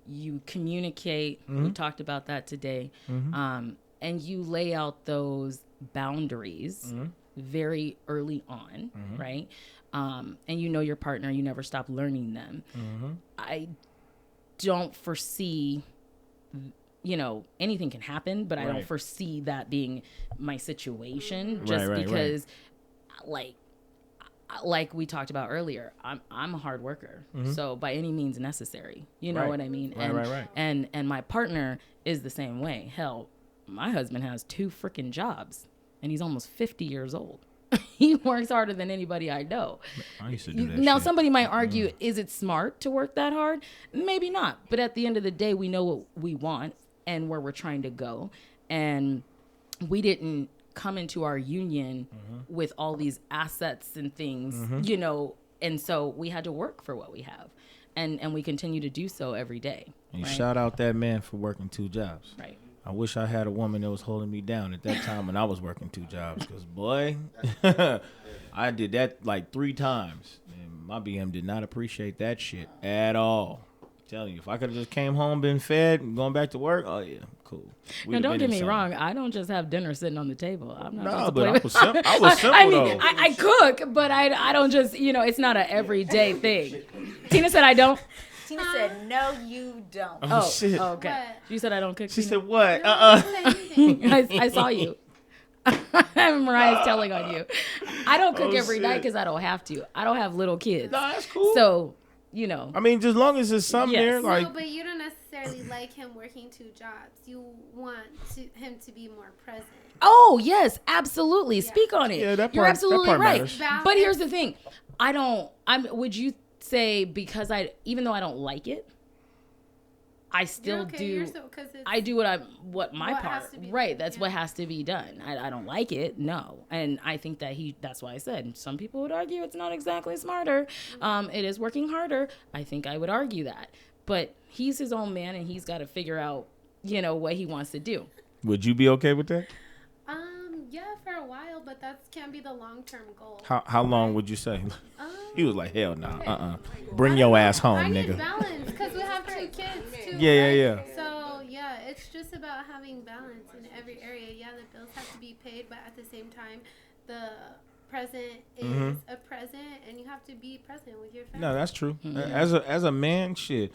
you communicate. We talked about that today. And you lay out those boundaries very early on, right? And you know your partner, you never stop learning them. I don't foresee, you know, anything can happen, but I don't foresee that being my situation just because, like, like we talked about earlier, I'm a hard worker. So by any means necessary, you know what I mean? Right. And my partner is the same way. Hell, my husband has 2 freaking jobs and he's almost 50 years old. He works harder than anybody I know. I used to do that now, shit. somebody might argue, is it smart to work that hard? Maybe not. But at the end of the day, we know what we want and where we're trying to go. And we didn't come into our union with all these assets and things, you know, and so we had to work for what we have. And we continue to do so every day. And right? shout out that man for working 2 jobs. Right. I wish I had a woman that was holding me down at that time when I was working 2 jobs. Because, boy, I did that like 3 times. And my BM did not appreciate that shit at all. I'm telling you, if I could have just came home, been fed, and going back to work, oh, yeah, cool. Now, don't get me wrong. I don't just have dinner sitting on the table. I'm not. No, but I was simple. I mean, though. I cook, but I don't just, you know, it's not an everyday thing. Tina said I don't. Tina said, no, you don't. Oh, shit. Oh, okay. What? You said I don't cook. She Tina? said, what? I saw you. Mariah's telling on you. I don't cook every night because I don't have to. I don't have little kids. No, that's cool. So, you know. I mean, just as long as there's something Yes. there, like. No, but you don't necessarily like him working 2 jobs. You want him to be more present. Oh, yes, absolutely. Speak on it. Yeah, that You're part- absolutely that part right. matters. But here's the thing. Would you say because even though I don't like it, I still do. I do what my what part. has to be Right. done, That's yeah. what has to be done. I don't like it. No. And I think that that's why I said some people would argue it's not exactly smarter. It is working harder. I think I would argue that. But he's his own man and he's got to figure out, you know, what he wants to do. Would you be okay with that? Yeah, for a while, but that can't be the long-term goal. How long would you say? He was like, hell nah, Bring your ass home, I need nigga. balance because we have 2 kids too. Yeah. So yeah, it's just about having balance in every area. Yeah, the bills have to be paid, but at the same time, the present is a present, and you have to be present with your family. No, that's true. As a man, shit,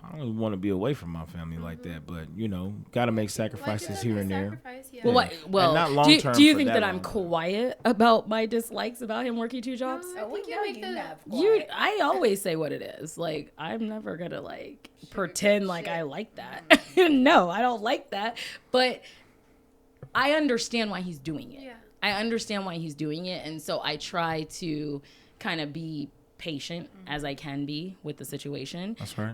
I don't even want to be away from my family like that. But you know, gotta make sacrifices here and there. Well, And not do long-term you for think that that I'm long. quiet about my dislikes about him working 2 jobs? I think you make the. I always say what it is. Like, I'm never gonna like pretend like I like that. No, I don't like that. But I understand why he's doing it. Yeah. I understand why he's doing it, and so I try to kind of be patient as I can be with the situation. That's right.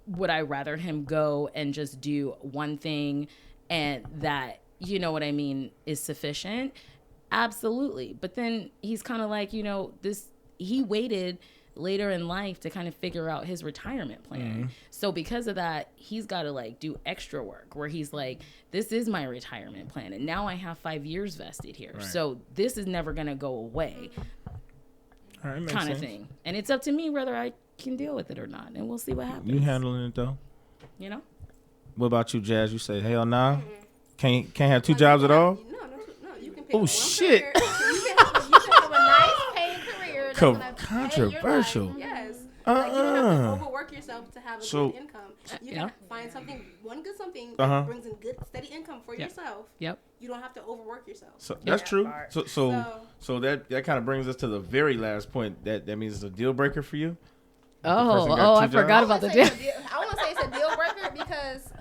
Would I rather him go and just do one thing and that, you know what I mean, is sufficient? Absolutely. But then he's kind of like, you know, he waited later in life to kind of figure out his retirement plan. So because of that, he's got to like do extra work where he's like, this is my retirement plan. And now I have 5 years vested here. Right. So this is never going to go away. All right, makes Kind of sense. thing. And it's up to me whether I can deal with it or not. And we'll see what happens. You handling it though? You know? What about you, Jazz? You say hell nah. Can't have 2 jobs at all. No, you can pick Oh one shit. career. You can have a nice paying career. That's gonna pay your Controversial. life. Yes. Like, you don't have to overwork yourself to have a So- good income. You Yeah. can find something that Uh-huh. brings in good, steady income for yourself. Yep. You don't have to overwork yourself. So that's true. part. So that kind of brings us to the very last point. That means it's a deal breaker for you. person Oh, got I 2 forgot jobs? about the I deal. want to say it's a deal breaker because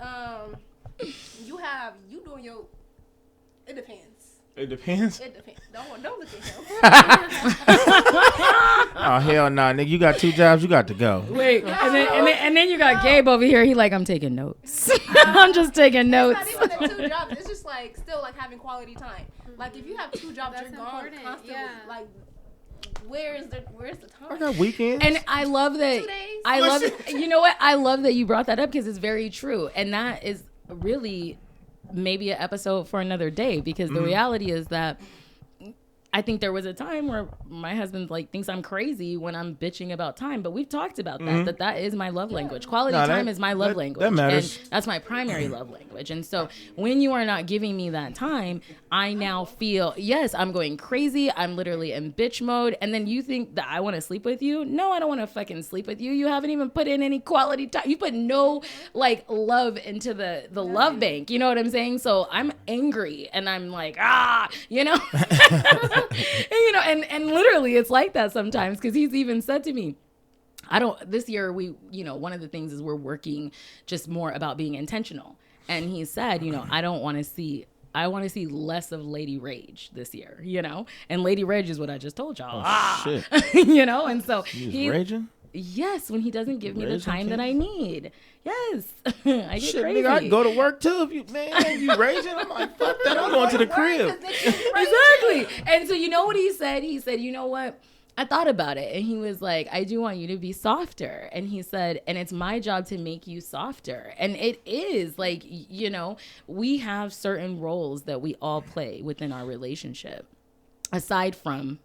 you doing your. It depends. It depends. It depends. Don't look at him. Oh hell nah, nigga! You got 2 jobs. You got to go. Wait, and then you got Gabe over here. He like, I'm taking notes. I'm just taking notes. It's not even the 2 jobs. It's just like still like having quality time. Like if you have 2 jobs, That's you're gone important, constantly. yeah. Like where's the time? I got weekends. And I love that. 2 days? I love it. You know what? I love that you brought that up because it's very true, and that is really maybe an episode for another day. Because the reality is that I think there was a time where my husband like thinks I'm crazy when I'm bitching about time, but we've talked about that. That is my love language. Quality time is my love language. That matters. And that's my primary love language. And so when you are not giving me that time, I now feel, yes, I'm going crazy. I'm literally in bitch mode. And then you think that I want to sleep with you? No, I don't want to fucking sleep with you. You haven't even put in any quality time. You put no like love into the love bank. You know what I'm saying? So I'm angry and I'm like, you know? and literally it's like that sometimes, because he's even said to me, this year one of the things is we're working just more about being intentional. And he said, I want to see less of Lady Rage this year, and Lady Rage is what I just told y'all. Shit. And so he's raging? Yes, when he doesn't give me the time that I need. Yes. I get crazy. Nigga, I go to work too. You raging? I'm like, fuck that. I'm going to the crib. Exactly. And so you know what he said? He said, you know what? I thought about it. And he was like, I do want you to be softer. And he said, and it's my job to make you softer. And it is like, we have certain roles that we all play within our relationship, aside from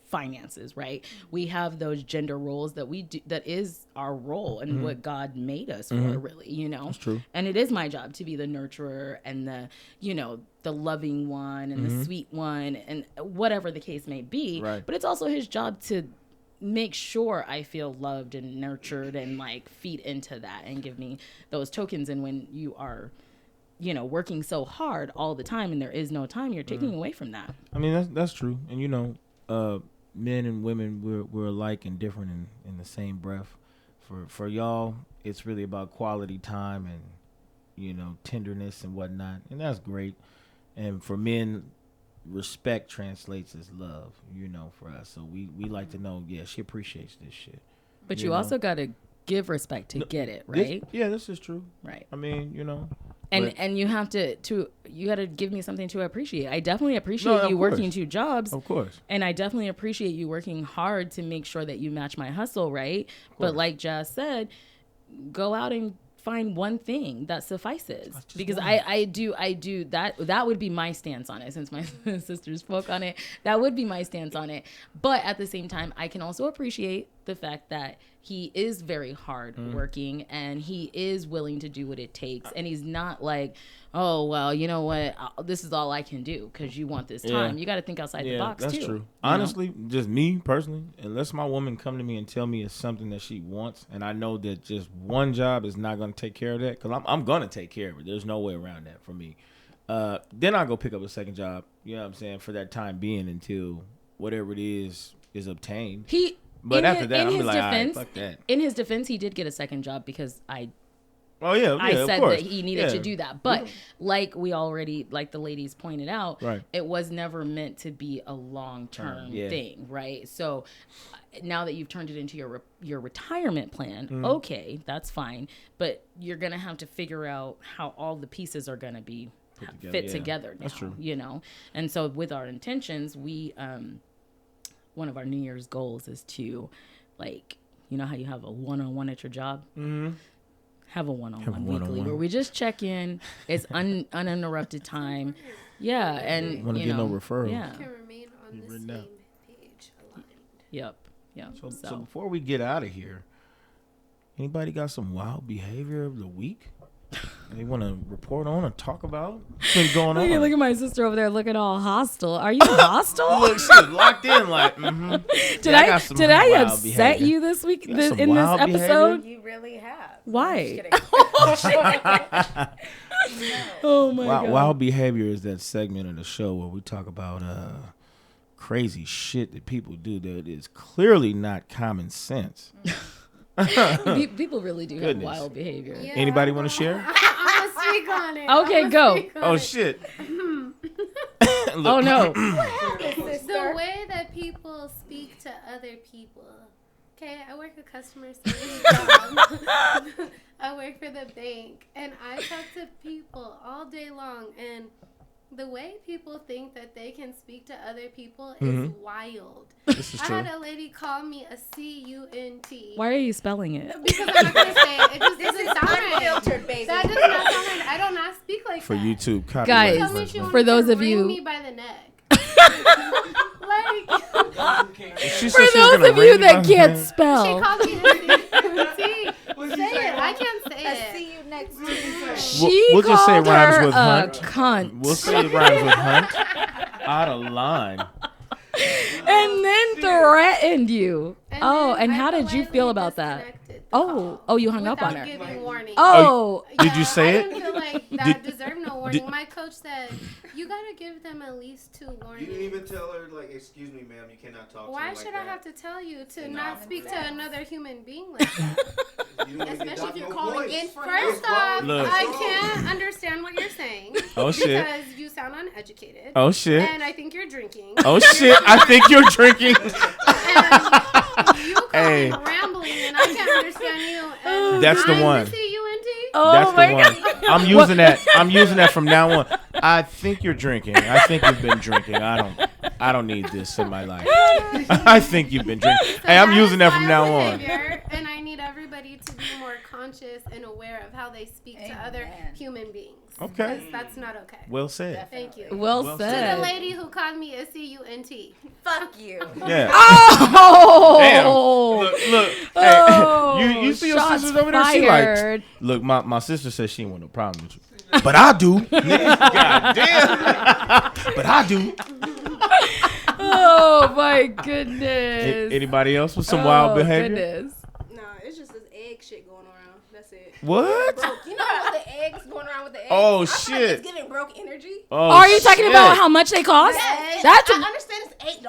finances, right? We have those gender roles that we do, that is our role and what God made us for, really, That's true. And it is my job to be the nurturer and the loving one and the sweet one and whatever the case may be. Right. But it's also his job to make sure I feel loved and nurtured and like feed into that and give me those tokens. And when you are, working so hard all the time and there is no time, you're taking away from that. I mean, that's true. And men and women, we're alike and different in the same breath. For y'all, it's really about quality time and tenderness and whatnot, and that's great. And for men, respect translates as love, for us. So we like to know, she appreciates this shit. But you also got to give respect to get it, right? This is true. Right. I mean, And you have you got to give me something to appreciate. I definitely appreciate you working 2 jobs. Of course. And I definitely appreciate you working hard to make sure that you match my hustle, right? But like Jazz said, go out and find one thing that suffices. Because I do that would be my stance on it, since my sister spoke on it. That would be my stance on it. But at the same time, I can also appreciate the fact that he is very hard working and he is willing to do what it takes. And he's not like, oh, well, you know what? This is all I can do because you want this time. You got to think outside the box, too. That's true. Honestly, just me personally, unless my woman come to me and tell me it's something that she wants, and I know that just one job is not going to take care of that, because I'm going to take care of it. There's no way around that for me. Then I'll go pick up a second job, you know what I'm saying, for that time being until whatever it is obtained. But after that, I'm like, all right, fuck that. In his defense, he did get a second job because I said that he needed to do that. But like the ladies pointed out, it was never meant to be a long-term thing, right? So now that you've turned it into your retirement plan, okay, that's fine. But you're going to have to figure out how all the pieces are going to be fit together now, that's true. And so with our intentions, we one of our New Year's goals is to, like, how you have a one-on-one at your job? Have a one-on-one weekly where we just check in. It's uninterrupted time. Yeah, and want to get no referrals. Yeah. Can remain on the same page, aligned. Yep. So before we get out of here, anybody got some wild behavior of the week they want to report on or talk about? What's been going on? Look at my sister over there looking all hostile. Are you hostile? Look, she's locked in like, Did I upset you this week in this episode? You really have. Why? Oh my God. Wild behavior is that segment of the show where we talk about crazy shit that people do that is clearly not common sense. People really do have wild behavior. Yeah. Anybody want to share? I'm gonna speak on it. Okay, go. Oh shit. Oh no. The way that people speak to other people. Okay, I work a customer service job. I work for the bank, and I talk to people all day long, and the way people think that they can speak to other people is wild. This is true. I had a lady call me a C-U-N-T. Why are you spelling it? Because I'm not going to say it. It just doesn't sound right. Unfiltered, baby. That does not sound right. I do not speak like for that. YouTube, guys, for those of you, me by the neck. For those of you that can't spell, she called me a C-U-N-T. Say it. I can't say it. See you next week. She we'll just say called rhymes her with a hunt. cunt. We'll say it rhymes with hunt. Out of line. And then threatened you. And and then how I did you feel about that? disconnected You hung up on her. Giving warning. Did you say I didn't feel like that deserved no warning. My coach said you gotta give them at least 2 warnings. You didn't even tell her, like, excuse me, ma'am, you cannot talk to me Why like should that. I have to tell you to not speak to another human being like that? Especially if you're calling in for First off, Look. I can't understand what you're saying. Oh, shit. Because you sound uneducated. Oh, shit. And I think you're drinking. Oh, shit. I think you're drinking. And you call me rambling, and I can't understand you. And That's the one. C-U-N-T? That's the one. I'm using that. I'm using that from now on. I think you're drinking. I think you've been drinking. I don't need this in my life. I think you've been drinking. So Hey, I'm using that from now on. And I need everybody to be more conscious and aware of how they speak to other human beings. Okay. Because that's not okay. Well said. Thank you. Well To said. the lady who called me a C-U-N-T. Fuck you. Yeah. Oh. Damn. Look. Oh, Hey, you see your shots sisters over there? fired. She like, look, my sister says she ain't want no problem with you. But I do. God damn. But I do. Oh my goodness. Anybody else with some wild behavior? Goodness. Nah, it's just this egg shit going around. That's it. What? Broke. You know what the eggs going around with the eggs? Oh, I feel like shit. it's giving broke energy. Oh, Are you talking shit. about how much they cost? Yes. That's I understand it's $8.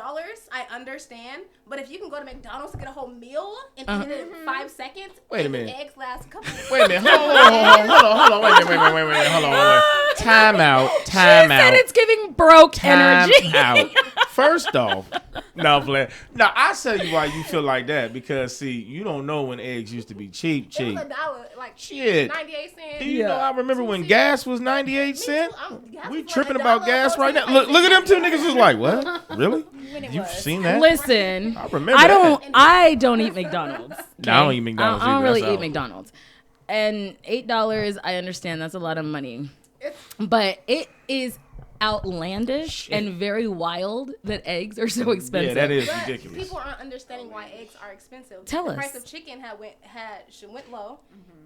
I understand, but if you can go to McDonald's to get a whole meal and eat it in 5 seconds, Wait a and minute. the eggs last a couple. Wait a minute. Hold on. Wait. Hold on. Time out. She said it's giving broke energy. Out. First off, no, Blair. No, I tell you why you feel like that because see, you don't know when eggs used to be cheap. It was $1, like Shit. 98 cents. Do you know? I remember when gas was 98 cents. Gas We was tripping like about $1, gas right now. like Look at them two niggas. Was like, what? Really? You've seen that? Listen, I remember. I don't eat McDonald's. No, I don't eat McDonald's I don't either. really That's eat out. McDonald's. And $8, I understand that's a lot of money. But it is outlandish and very wild that eggs are so expensive. Yeah, that is But ridiculous. people aren't understanding why eggs are expensive. Tell the us. price of chicken went low,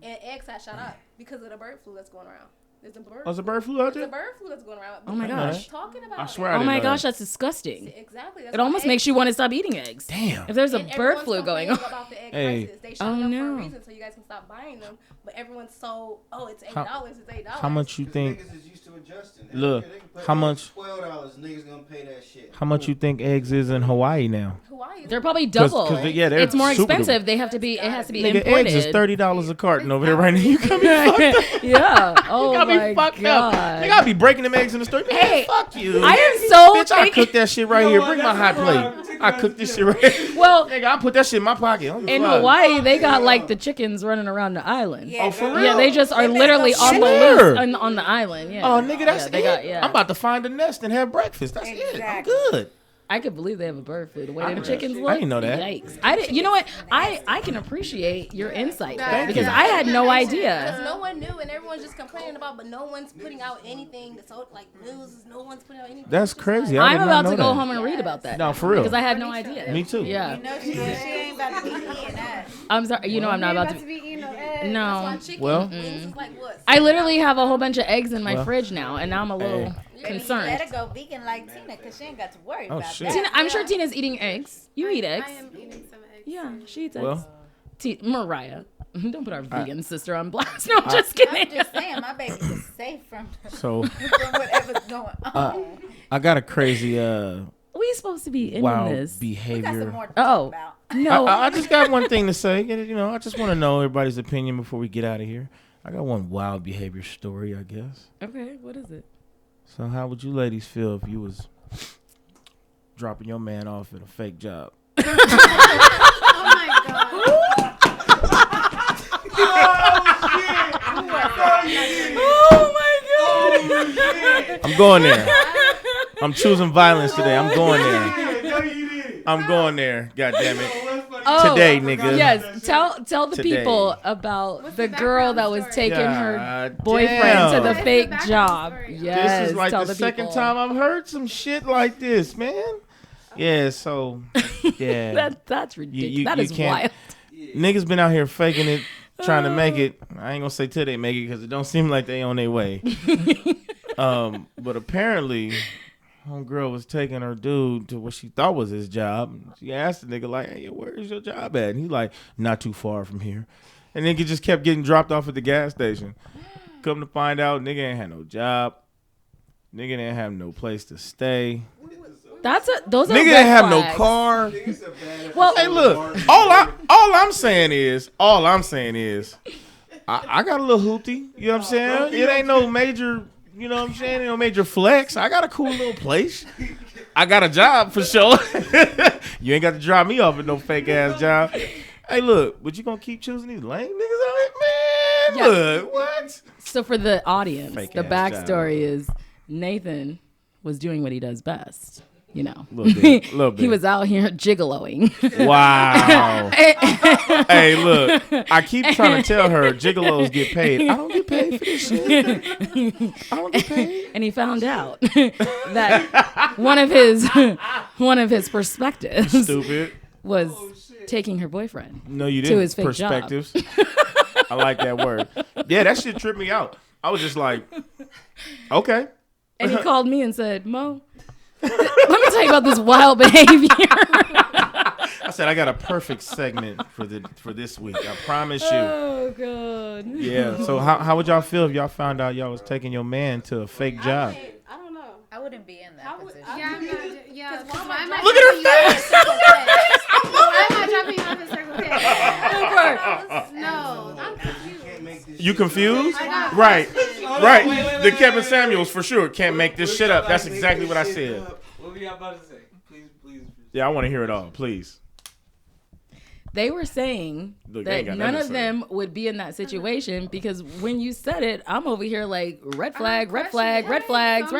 and eggs had shot up because of the bird flu that's going around. There's a bird. Was a bird flu out There's there? a bird flu that's going around. Oh my People aren't gosh. talking about I swear it. I Oh didn't my know gosh, that. that's disgusting. Exactly. That's It why almost eggs- makes you want to stop eating eggs. Damn. If there's a and bird everyone's flu going on. complaining about the egg Hey. prices. They shot Oh, them up no. for a reason, so you guys can stop buying them. But everyone's so, it's $8. It's $8. How much you think? Niggas is used to adjusting. Look, They can pay how much? $12. Niggas gonna pay that shit. How much you think eggs is in Hawaii now? Hawaii? They're probably double. they're It's more super expensive. It has to be Nigga, imported. eggs is $30 a carton over there right now. You got me fucked up. Yeah. Oh You got me my fucked god. up. They gotta be breaking them eggs in the store. Man, Hey, fuck you. I am so Bitch, I thinking- cook that shit right here. Bring my hot plate. I cook this shit right here. Well, Nigga, I put that shit in my pocket. I don't give in a fuck. Hawaii, they got like the chickens running around the island. Yeah, Oh, for girl. real? Yeah, they just are They literally make on the Sure. loose on the island. Yeah. Oh, nigga, that's yeah, they it. got, yeah. I'm about to find a nest and have breakfast. That's it. I'm Exactly. good. I could believe they have a bird flu. The way I the know chickens that. look. I didn't know that. Yikes! I didn't. You know what? I can appreciate your insight though, Thank because you. I had no Because idea. no one knew, and everyone's just complaining about, but no one's putting out anything. So like news, no one's putting out anything. That's It's just crazy. like- I did I'm not about know to go that. home and read about that. No, for real. Because I had no idea. Me too. Yeah. You know she ain't about to be eating that. I'm sorry. You know I'm not about to. be eating no eggs. That's why No. chicken Well- wings is like what? I literally have a whole bunch of eggs in my Well. fridge now, and now I'm a little concerned. Let her go vegan like Tina, because she ain't got to worry Oh, about shit. that. Tina, I'm sure Tina's eating eggs. You eat eggs. I am eating some eggs. Yeah, she eats eggs. Well, Mariah, don't put our vegan sister on blast. No, I'm just kidding. I'm just saying, my baby is safe from so from whatever's going on. I got a crazy We supposed to be in wild this. We got some behavior. more to Oh. talk about. No. I just got one thing to say. You know, I just want to know everybody's opinion before we get out of here. I got one wild behavior story, I guess. Okay, what is it? So how would you ladies feel if you was dropping your man off at a fake job? Oh my god. Oh my god! I'm going there. I'm choosing violence today. I'm going there. I'm going there. God damn it. Oh, Today, nigga. Yes, tell the Today. people about What's the the girl background that was story? taking her God boyfriend damn. to the What's the fake background job. story? Yes, This is like tell the second people. time I've heard some shit like this, man. Yeah, so yeah. That's ridiculous. you- That you is can't- wild. Niggas been out here faking it, trying to make it. I ain't gonna say till they make it because it don't seem like they on their way. But apparently, homegirl was taking her dude to what she thought was his job. She asked the nigga like, "Hey, where's your job at?" And he's like, "Not too far from here." And nigga just kept getting dropped off at the gas station. Come to find out, nigga ain't had no job. Nigga didn't have no place to stay. Those are nigga didn't have no car. Well, hey, look. All I'm saying is, I got a little hootie. You know what I'm saying? It ain't no major. You know what I'm saying? Ain't no major flex. I got a cool little place. I got a job for sure. You ain't got to drop me off at no fake ass job. Hey, look, but you gonna keep choosing these lame niggas out here, man? Yeah. Look, what? So for the audience, fake the backstory is Nathan was doing what he does best. You know, little bit. He was out here gigoloing. Wow. Hey, look, I keep trying to tell her gigolos get paid. I don't get paid for this shit. I don't get paid. And he found out that one of his perspectives was taking her boyfriend. No, you didn't. To his fake perspectives. Job. I like that word. Yeah, that shit tripped me out. I was just like, okay. And he called me and said, "Mo, let me tell you about this wild behavior." I said I got a perfect segment for this week. I promise you. Oh God. Yeah. So how would y'all feel if y'all found out y'all was taking your man to a fake job? I don't know. I wouldn't be in that position. Yeah. Look at her face. Why am I dropping you off at Circle K? No, I'm confused. You confused? Right. The Kevin Samuels for sure can't make this shit up. That's exactly what I said. What were y'all about to say? Please. Yeah, I want to hear it all. Please. They were saying that none of them would be in that situation because when you said it, I'm over here like red flag, red flags. No,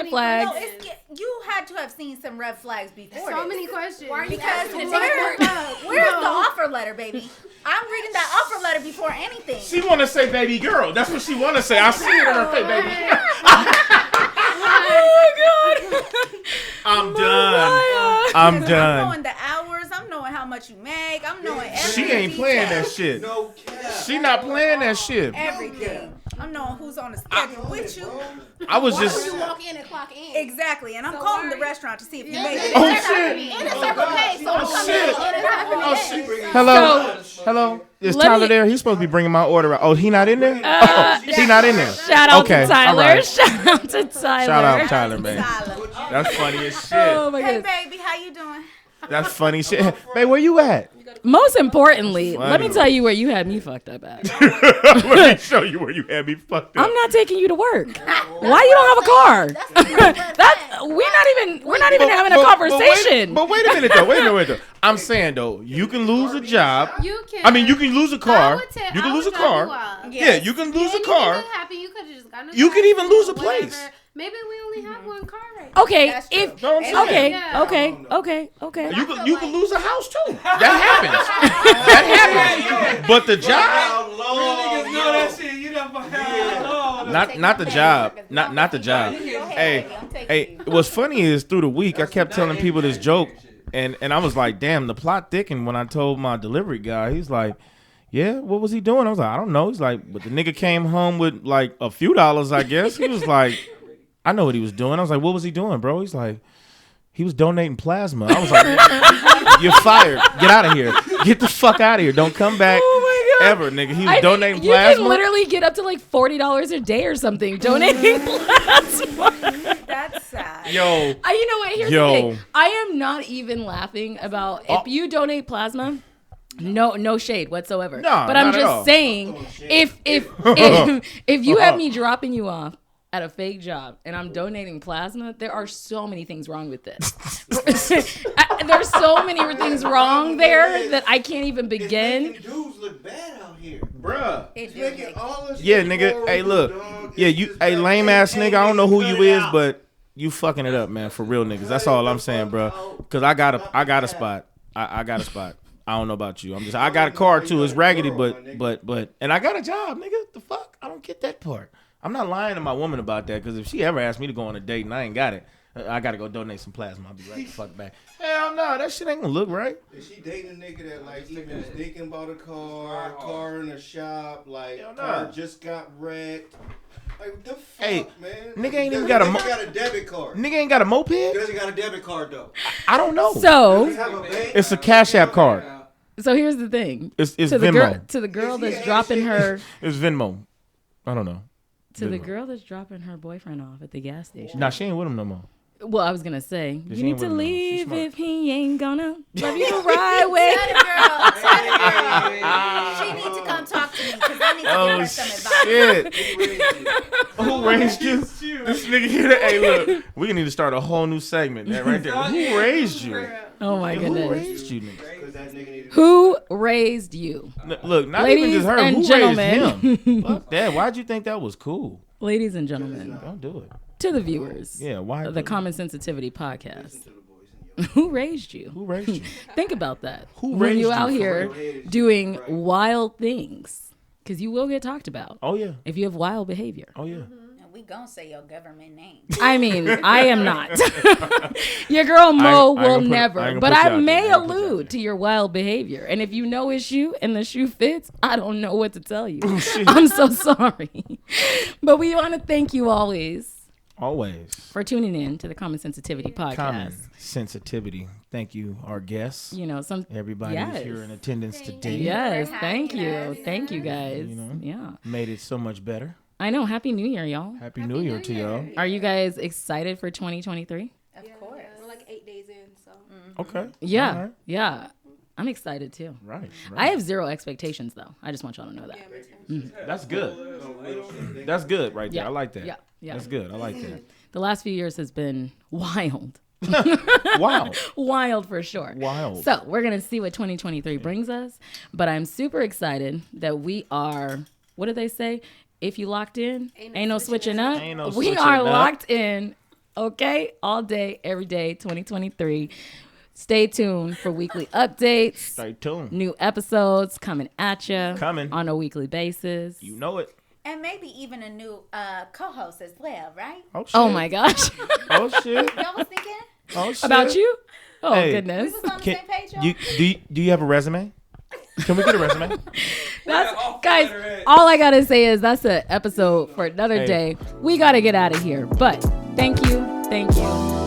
you had to have seen some red flags before. So many questions. Because where's the offer letter, baby? I'm reading that offer letter before anything. She want to say baby girl. That's what she want to say. I see it in her face, baby. Oh my God. I'm done. I'm done. I'm knowing the hours. I'm knowing how much you make. I'm knowing everything. She ain't playing that shit. No cap. She not playing that shit. Everything. I'm knowing who's on the schedule with you. I was just. You walk in and clock in. Exactly. And I'm calling the restaurant to see if you made it. Oh shit. In a Circle K, so I'm coming in. Hello. Is Tyler there? He's supposed to be bringing my order out. Oh, he not in there? He not in there. Shout out to Tyler. Right. Shout out to Tyler. Shout out Tyler, man. That's funny as shit. Oh my Hey, God. baby, how you doing? That's funny shit. Babe, where you at? Most importantly, let me tell you where you had me fucked up at. Let me show you where you had me fucked up. I'm not taking you to work. Why you don't have a car? We're not even having a conversation. But wait a minute though. I'm saying though, you can lose a job. You can. I mean, you can lose a car. You can lose a car. Yeah, you can lose a Anything car. could happen. You could have just gotten a You car, can even lose a whatever. place. Maybe we only have one car right now. Okay, That's if true. okay, Yeah. okay. You can lose a house too. That happens. But the job. Niggas know that shit. You done Not the job. Not the job. Hey, what's funny is through the week I kept telling people this joke, and I was like, damn, the plot thickened when I told my delivery guy. He's like, yeah, what was he doing? I was like, I don't know. He's like, but the nigga came home with like a few dollars, I guess. He was like, I know what he was doing. I was like, what was he doing, bro? He's like, he was donating plasma. I was like, you're fired. Get out of here. Get the fuck out of here. Don't come back. Oh my God. Ever, nigga. He was donating you plasma. can literally get up to like $40 a day or something donating plasma. That's sad. Yo. You know what? Here's the thing. I am not even laughing about if you donate plasma. No shade whatsoever. No, but I'm not at all. just saying, if you have me dropping you off at a fake job and I'm donating plasma, there are so many things wrong with this. There's so many things wrong there that I can't even begin. Dudes look bad out here, Bruh. Yeah, nigga. Hey, look. Yeah, you. Hey, lame ass nigga. I don't know who you is, but you fucking it up, man. For real niggas. That's all I'm saying, bro. Cause I got a spot. I got a spot. I don't know about you. I got a car too. It's raggedy, but, and I got a job, nigga. The fuck? I don't get that part. I'm not lying to my woman about that, because if she ever asked me to go on a date and I ain't got it, I got to go donate some plasma. I'll be right the fuck back. Hell no, that shit ain't gonna look right. Is she dating a nigga that like even was thinking about a car in a shop, like Hell nah. car just got wrecked, Like, the fuck, Hey, man? nigga ain't even got a debit card. Nigga ain't got a moped? Does he got a debit card, though? I don't know. So it's a Cash App card. So here's the thing. It's to Venmo. The girl that's dropping her. It's Venmo. I don't know. To the girl that's dropping her boyfriend off at the gas station. Nah, she ain't with him no more. Well, I was gonna say you need to leave if he ain't gonna love you the right way. She needs to come talk to me because I need to give her some advice. Shit. Who raised you? This nigga here. Hey, look, we need to start a whole new segment. That right there. Who raised you? Oh my goodness. Who raised you, nigga? Who raised you? Look, not Ladies even just her. and Who gentlemen. raised him? Fuck that. Why'd you think that was cool? Ladies and gentlemen. Don't do it. To the viewers. Yeah, why? The Common Sensitivity Podcast. Who raised you? Who raised you? Think about that. Who when raised you you out for here real? doing wild things, because you will get talked about. Oh yeah. If you have wild behavior. Oh yeah. We gonna say your government name. I mean, I am not. Your girl Mo will never. But I may allude to your wild behavior. And if you know it's you and the shoe fits, I don't know what to tell you. I'm so sorry. But we want to thank you always for tuning in to the Common Sensitivity Podcast. Common Sensitivity. Thank you, our guests. You know, everybody who's here in attendance today. Yes, thank you. Thank you guys. You know, yeah. Made it so much better. I know. Happy New Year, y'all. Happy New Year to y'all. Are you guys excited for 2023? Of course. We're like 8 days in, so. Okay. Yeah. Right. Yeah. I'm excited too. Right. I have zero expectations though. I just want y'all to know that. That's good. That's good right there. I like that. Yeah. Yeah. That's good. I like that. The last few years has been wild. Wild. Wild for sure. Wild. So we're going to see what 2023 brings us. But I'm super excited that we are, what did they say? If you locked in, ain't no switching up. We are locked in, okay? All day, every day, 2023. Stay tuned for weekly updates. Stay tuned. New episodes coming at you. Coming. On a weekly basis. You know it. And maybe even a new co-host as well, right? Oh, shit. Oh my gosh. Oh, shit. Y'all was thinking? Oh, shit. About you? Oh, Hey. goodness. We was on the same page, y'all? Do you have a resume? Can we get a resume? Guys, all I got to say is that's an episode for another day. We got to get out of here. But thank you. Thank you.